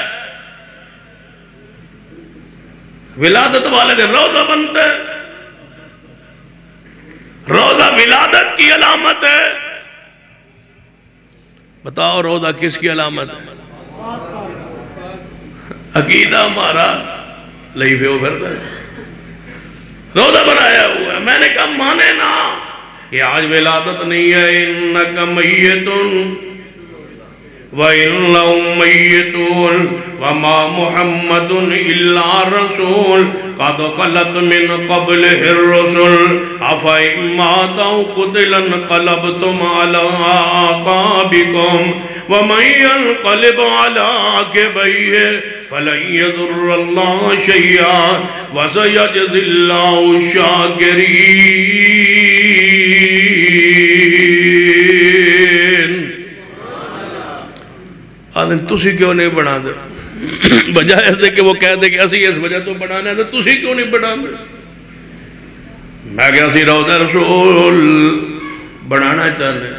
ولادت والے دن روزہ بنتا ہے، روزہ ولادت کی علامت ہے۔ بتاؤ روزہ کس کی علامت ہے؟ عقیدہ ہمارا لئیفے ہو پھرتا ہے، روزہ بنایا ہوا ہے۔ میں نے کہا مانے نا کہ آج ولادت نہیں ہے، انکا میتن وَإِنَّهُمْ مَيِّتُونَ وَمَا مُحَمَّدٌ إِلَّا رَسُولٌ قَدْ خَلَتْ مِنْ قَبْلِهِ الرُّسُلُ أَفَإِن مَاتَ أَوْ قُتِلَ انقلبتم عَلَىٰ أَعْقَابِكُمْ وَمَن يَنقَلِبْ عَلَىٰ عَقِبَيْهِ فَلَن يَضُرَّ اللَّهَ شَيْئًا وَسَيَجْزِي اللَّهُ الشَّاكِرِينَ۔ آدم تُسی کیوں نہیں بنا دے؟ بجائے اس دے کہ وہ کہہ دے کہ اسی اس وجہ تو بنانا ہے تو تُسی کیوں نہیں بنا دے؟ میں کہ اسی روضہ رسول بنانا چاہنے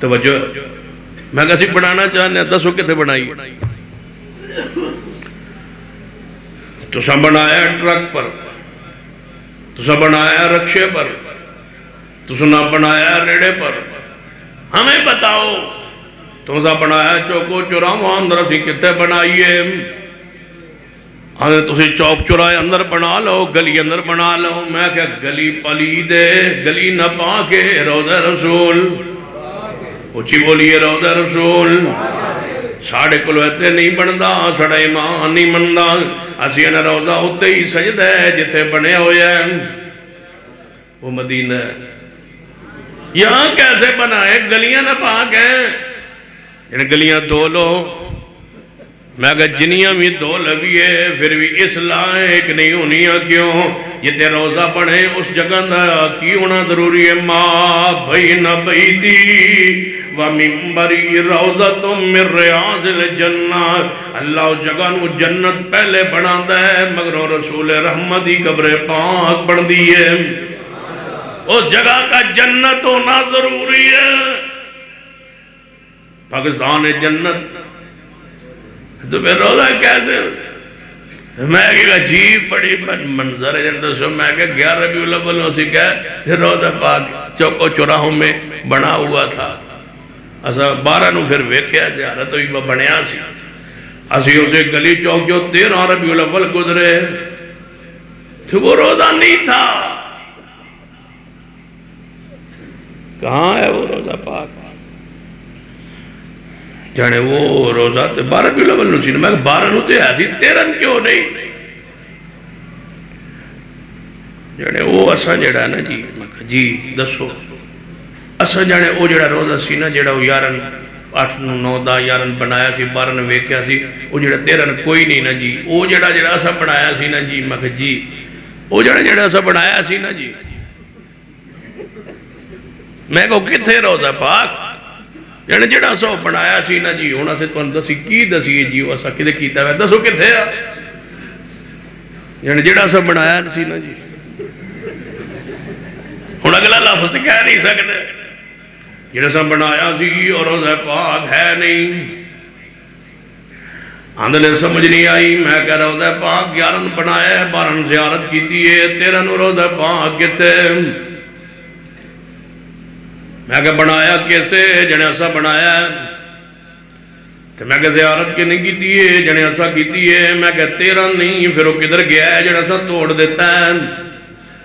توجہ، میں کہ اسی بنانا چاہنے دسو کتے بنائی؟ تو سب بنایا ٹرک پر، تو سب بنایا رکشے پر، تو سب بنایا ریڑے پر، ہمیں بتاؤ تو سا بنایا چوکو چوراں اندر اسی کتے بنائیے؟ ہمیں تسی چوک چورائے اندر بنا لو، گلی اندر بنا لو۔ میں کہ گلی پلید ہے، گلی نہ پاکے، روضہ رسول اچھی بولیے روضہ رسول ساڑھے کلویتے نہیں بندہ، ساڑھا ایمان نہیں مندہ، اسی انہ روضہ ہوتے ہی سجدہ ہے جتے بنے ہوئے ہیں وہ مدینہ ہے۔ یہاں کیسے بنائے؟ گلیاں نہ پاک ہیں، ان گلیاں دو لو۔ میں کہا جنیاں بھی دو لگی ہے پھر بھی اصلاح ایک نہیں ہونیاں کیوں؟ یہ تے روزہ پڑھیں اس جگہ دا کی ہونا ضروری ہے؟ ماں بین بیتی ومنبری روزۃ من ریاض الجنہ، اللہ اس جگہ نو جنت پہلے بنا ہے مگر رسول رحمت ہی قبر پاک بڑھ دیئے، اس جگہ کا جنت ہونا ضروری ہے۔ پاکستان جنت تو پھر روزہ کیسے؟ میں کہ عجیب بڑی منظر ہے جن دسو میں کہ 11 ربیع الاول اسی کہ روزہ پاک چوکو چوراہوں میں بنا ہوا تھا اسا 12 نو پھر ویکھیا زیارت ہوئی بنیا سی اسی اسے گلی چوک جو 13 ربیع الاول گزرے تو وہ روزہ نہیں تھا کہاں ہے وہ روزہ پاک جانے وہ روزہ تے 12 ربیع الاول نو سی میں 12 نو تے ایسی 13 کیوں نہیں جانے وہ اسا جڑا نا جی دسو اسا جانے وہ جڑا روزہ سی نا جڑا وہ 11 8 9 10 11 بنایا سی 12 نے ویکھیا سی وہ جڑا 13 کوئی نہیں نا جی وہ جڑا اسا بنایا سی نا جی میں کہ جی وہ جڑا اسا بنایا سی نا جی میں کہو کتھے روزہ پاک جڑا اسا بنایا سی نا جی ہونا سے تو دسی کی دسی جی اسا کدے کیتا ہے دسو کتھے جڑا اسا بنایا سی نا جی ہن اگلا لفظ کہہ نہیں سکتے جڑا اسا بنایا سی اور روزہ پاک ہے نہیں آندھنے سمجھ نہیں آئی میں کہہ روزہ پاک 11 بنایا ہے 12 زیارت کیتی ہے 13 روزہ پاک کتے میں کہ بنایا کیسے جنہیں ایسا بنایا ہے تو میں کہ زیارت کے نہیں کیتی ہے جنہیں ایسا کیتی ہے میں کہ 13 نہیں پھر وہ کدھر گیا ہے جنہیں ایسا توڑ دیتا ہے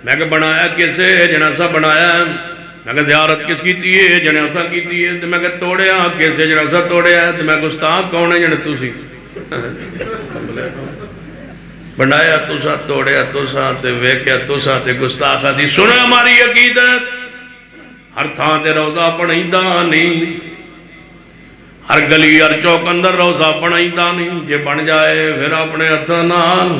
میں کہ بنایا کیسے جنہیں ایسا بنایا ہے میں کہ زیارت کس کیتی ہے جنہیں ایسا کیتی ہے تو میں کہ توڑیا کیسے جنہیں ایسا توڑیا ہے تو میں گستاخ کون ہے جنہیں تو سی بنایا تو سا توڑیا تو سا تے ویکیا تو سا تے گستاخ آتی سنے ہماری عقیدت ہر تھان تے روزہ پڑھائیدہ نہیں ہر گلی ہر چوک اندر روزہ پڑھائیدہ نہیں جے بن جائے پھر اپنے اتھانال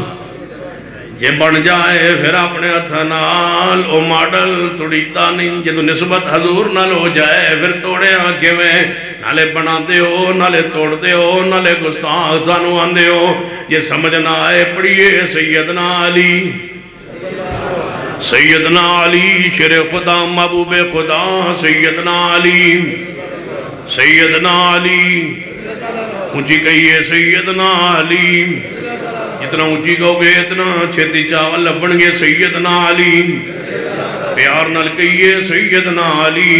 جے بن جائے پھر اپنے اتھانال او ماڈل توڑیدہ نہیں جے تو نسبت حضور نال ہو جائے پھر توڑے آنکھے میں نالے بنا دے ہو نالے توڑ دے ہو نالے گستاخ سانو آن دے ہو یہ سمجھنا آئے پڑھئے سیدنا علی سیدنا علی شیر خدا محبوب خدا سیدنا علی سیدنا علی اونچی کہیے سیدنا علی جتنا اونچی کہو گے اتنا چھتی چاول لبن گے سیدنا علی پیار نال کہیے سیدنا علی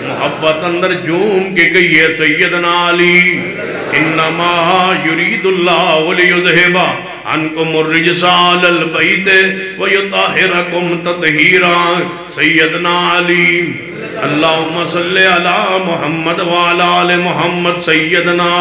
محبت اندر جوم کے کہیے سیدنا علی انما یرید اللہ ولیذہبا عنکم الرجس علی البیت ویطہرکم تطہیرا سیدنا علی اللہم صلی علی محمد وعلی آل محمد سیدنا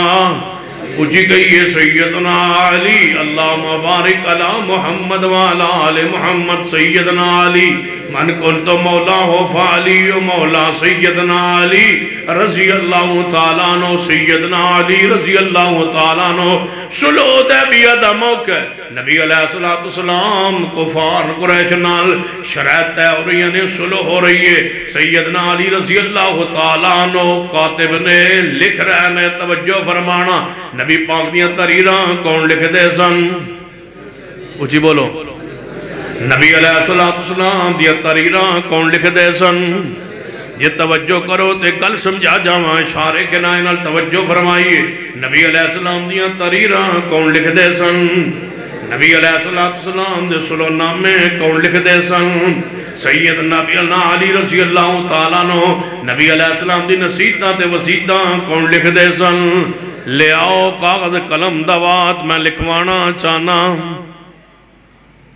اجی گئی سیدنا علی اللہم بارک علی محمد وعلی آل محمد سیدنا علی من کنت مولا ہو فعلی مولا سیدنا علی رضی اللہ تعالیٰ عنہ سیدنا علی رضی اللہ تعالیٰ عنہ صلح حدیبیہ دا موقع نبی علیہ السلام کفار قریش نال شرائط طے ہو رہی ہے صلح ہو رہی ہے سیدنا علی رضی اللہ تعالیٰ عنہ کاتب نے لکھ رہے نے توجہ فرمانا نبی پاک دیاں تحریراں کون لکھ دے سن اچھی بولو نبی علیہ السلام دیاں تحریراں کون لکھ دے سن یہ توجہ کرو تے کل سمجھا جاواں اشارے کے نائنال توجہ فرمائیے نبی علیہ السلام دیاں تحریراں کون لکھ دے سن نبی علیہ السلام دے صلح نامے کون لکھ دے سن سید نبی علی رضی اللہ تعالیٰ عنہ نبی علیہ السلام دی نصیحتاں تے وصیتاں کون لکھ دے سن لے آؤ کاغذ قلم دوات میں لکھوانا چاہنا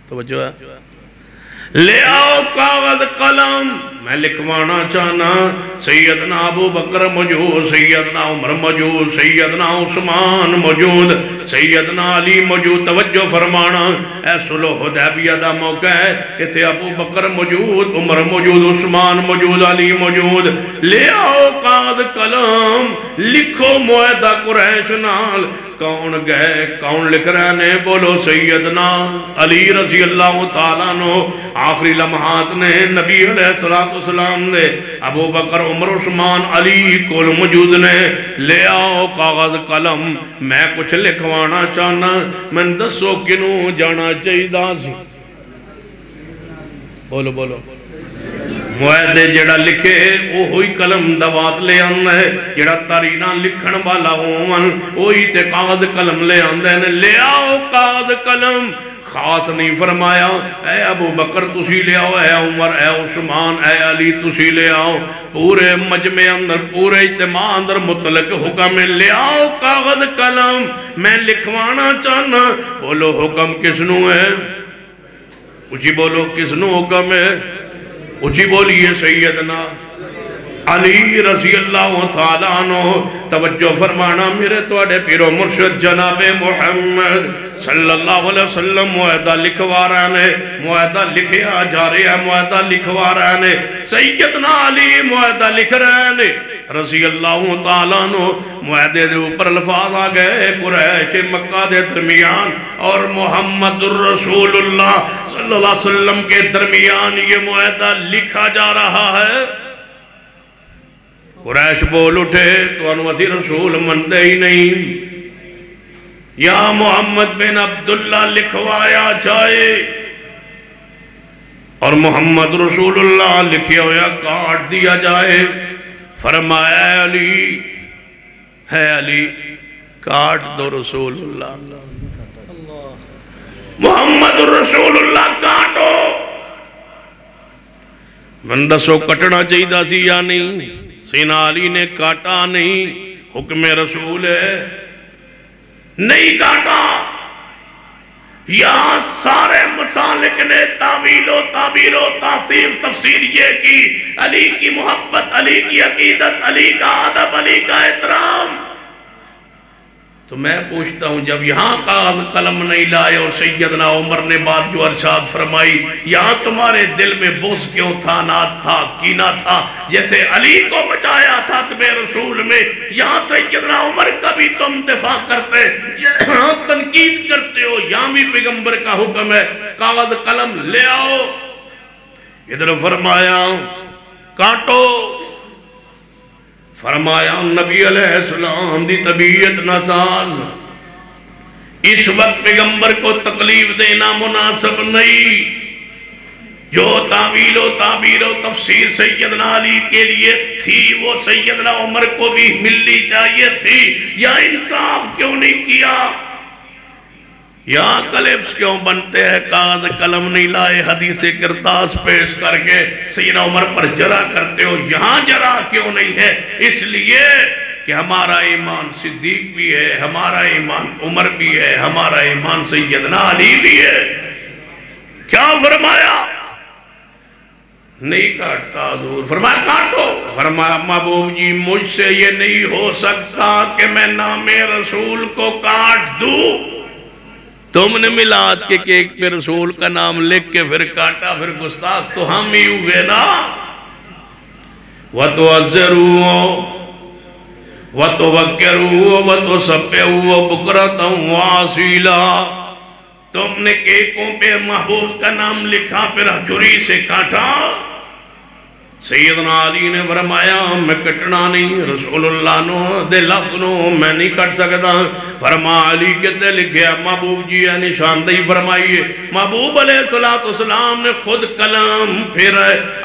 توجہ ہے لے آؤ کاغذ قلم میں لکھوانا چاہنا سیدنا ابو بکر موجود سیدنا عمر موجود سیدنا عثمان موجود سیدنا علی موجود توجہ فرمانا اے صلح حدیبیہ دا موقع ہے اتھے ابو بکر موجود عمر موجود عثمان موجود علی موجود لے آؤ کاغذ قلم لکھو معاہدہ قریش نال کون گئے کون لکھ رہے نے بولو سیدنا علی رضی اللہ تعالیٰ عنہ آخری لمحات نے نبی علیہ السلام نے ابو بکر عمر عثمان علی کول موجود نے لے آؤ کاغذ قلم میں کچھ لکھوانا چاہنا میں دسو کنوں جانا چاہیے دا سی بولو بولو معاہدے جڑا لکھے وہ ہوئی قلم دوات لے آنا ہے، جڑا تارینا لکھن والا ہون وہی تے کاغذ قلم لے آندے نے، لے آؤ کاغذ قلم۔ خاص نہیں فرمایا اے ابو بکر تسی لے آؤ، اے عمر، اے عثمان، اے علی تسی لے آؤ، پورے مجمع اندر پورے اجتماع اندر مطلق حکم ہے، لے آؤ کاغذ قلم میں لکھوانا چاہنا۔ بولو حکم کسنو ہے؟ اچھی بولو کسنو حکم ہے؟ اچھی بولیے سیدنا علی رضی اللہ تعالیٰ عنہ۔ توجہ فرمانا میرے توڑے پیرو مرشد جناب محمد صلی اللہ علیہ وسلم معاہدہ لکھوا رہے ہیں، معاہدہ لکھیا جا رہے ہیں، معاہدہ لکھوا رہے ہیں، سیدنا علی معاہدہ لکھ رہے ہیں رضی اللہ تعالیٰ عنہ۔ معاہدے دے اوپر الفاظ آ گئے قریش مکہ دے درمیان اور محمد الرسول اللہ صلی اللہ علیہ وسلم کے درمیان یہ معاہدہ لکھا جا رہا ہے۔ قریش بول اٹھے تو انوزی رسول مندے ہی نہیں، یا محمد بن عبداللہ لکھوایا جائے، اور محمد رسول اللہ لکھیا ہویا کاٹ دیا جائے۔ فرمایا اے علی، ہے علی کاٹ دو رسول اللہ، محمد رسول اللہ کاٹو۔ بندہ سو کٹنا چاہیے دا سی یا نہیں؟ سینا علی نے کاٹا نہیں، حکم رسول ہے، نہیں کاٹا۔ یہاں سارے مسالک نے تعویل و تعبیر و تفسیر یہ کی، علی کی محبت، علی کی عقیدت، علی کا ادب، علی کا احترام۔ تو میں پوچھتا ہوں جب یہاں کاغذ قلم نہیں لائے اور سیدنا عمر نے بات جو ارشاد فرمائی، یہاں تمہارے دل میں بغض کیوں تھا، نات تھا، کینہ تھا؟ جیسے علی کو بچایا تھا تمہیں رسول میں، یہاں سیدنا عمر کا بھی تم دفاع کرتے، یہاں تنقید کرتے ہو، یہاں بھی پیغمبر کا حکم ہے کاغذ قلم لے آؤ۔ ادھر فرمایا کاٹو، فرمایا نبی علیہ السلام دی طبیعت ناساز، اس وقت پیغمبر کو تکلیف دینا مناسب نہیں۔ جو تعویل و تعبیر و تفسیر سیدنا علی کے لیے تھی وہ سیدنا عمر کو بھی ملنی چاہیے تھی، یا انصاف کیوں نہیں کیا؟ یہاں کلپس کیوں بنتے ہیں؟ کاغذ قلم نہیں لائے، حدیث کرتاس پیش کر کے سیدنا عمر پر جرا کرتے ہو، یہاں جرا کیوں نہیں ہے؟ اس لیے کہ ہمارا ایمان صدیق بھی ہے، ہمارا ایمان عمر بھی ہے، ہمارا ایمان سیدنا علی بھی ہے۔ کیا فرمایا؟ نہیں کاٹتا حضور، فرمایا کاٹو۔ فرمایا محبوب جی مجھ سے یہ نہیں ہو سکتا کہ میں نام رسول کو کاٹ دوں۔ تم نے میلاد کے کیک پہ رسول کا نام لکھ کے پھر کاٹا، پھر گستاخ تو ہم ہی ہوئے نا۔ وَتُعَزِّرُوا وَتُوَقِّرُوا وَتُسَبِّحُوا بُكْرَةً وَأَصِيلًا۔ تم نے کیکوں پہ محبوب کا نام لکھا پھر چھری سے کاٹا۔ سیدنا علی نے فرمایا میں کٹنا نہیں، رسول اللہ نو دے لفظ نو میں نہیں کٹ سکتا۔ فرما علی کہتے لکھے محبوب جی نشاندہی فرمائیے۔ محبوب علیہ السلام نے خود قلم پھر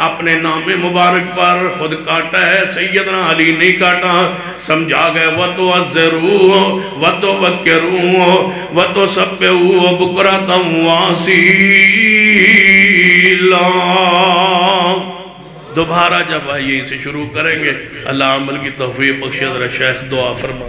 اپنے نام مبارک پر خود کاٹا ہے، سیدنا علی نہیں کاٹا۔ سمجھا گئے وَتُعَزِّرُوا وَتُوَقِّرُوا وَتُسَبِّحُوا بُكْرَةً وَأَصِيلًا۔ دوبارہ جب آئیے اسے شروع کریں گے، اللہ عمل کی توفیق بخشے، ذرا شیخ دعا فرما۔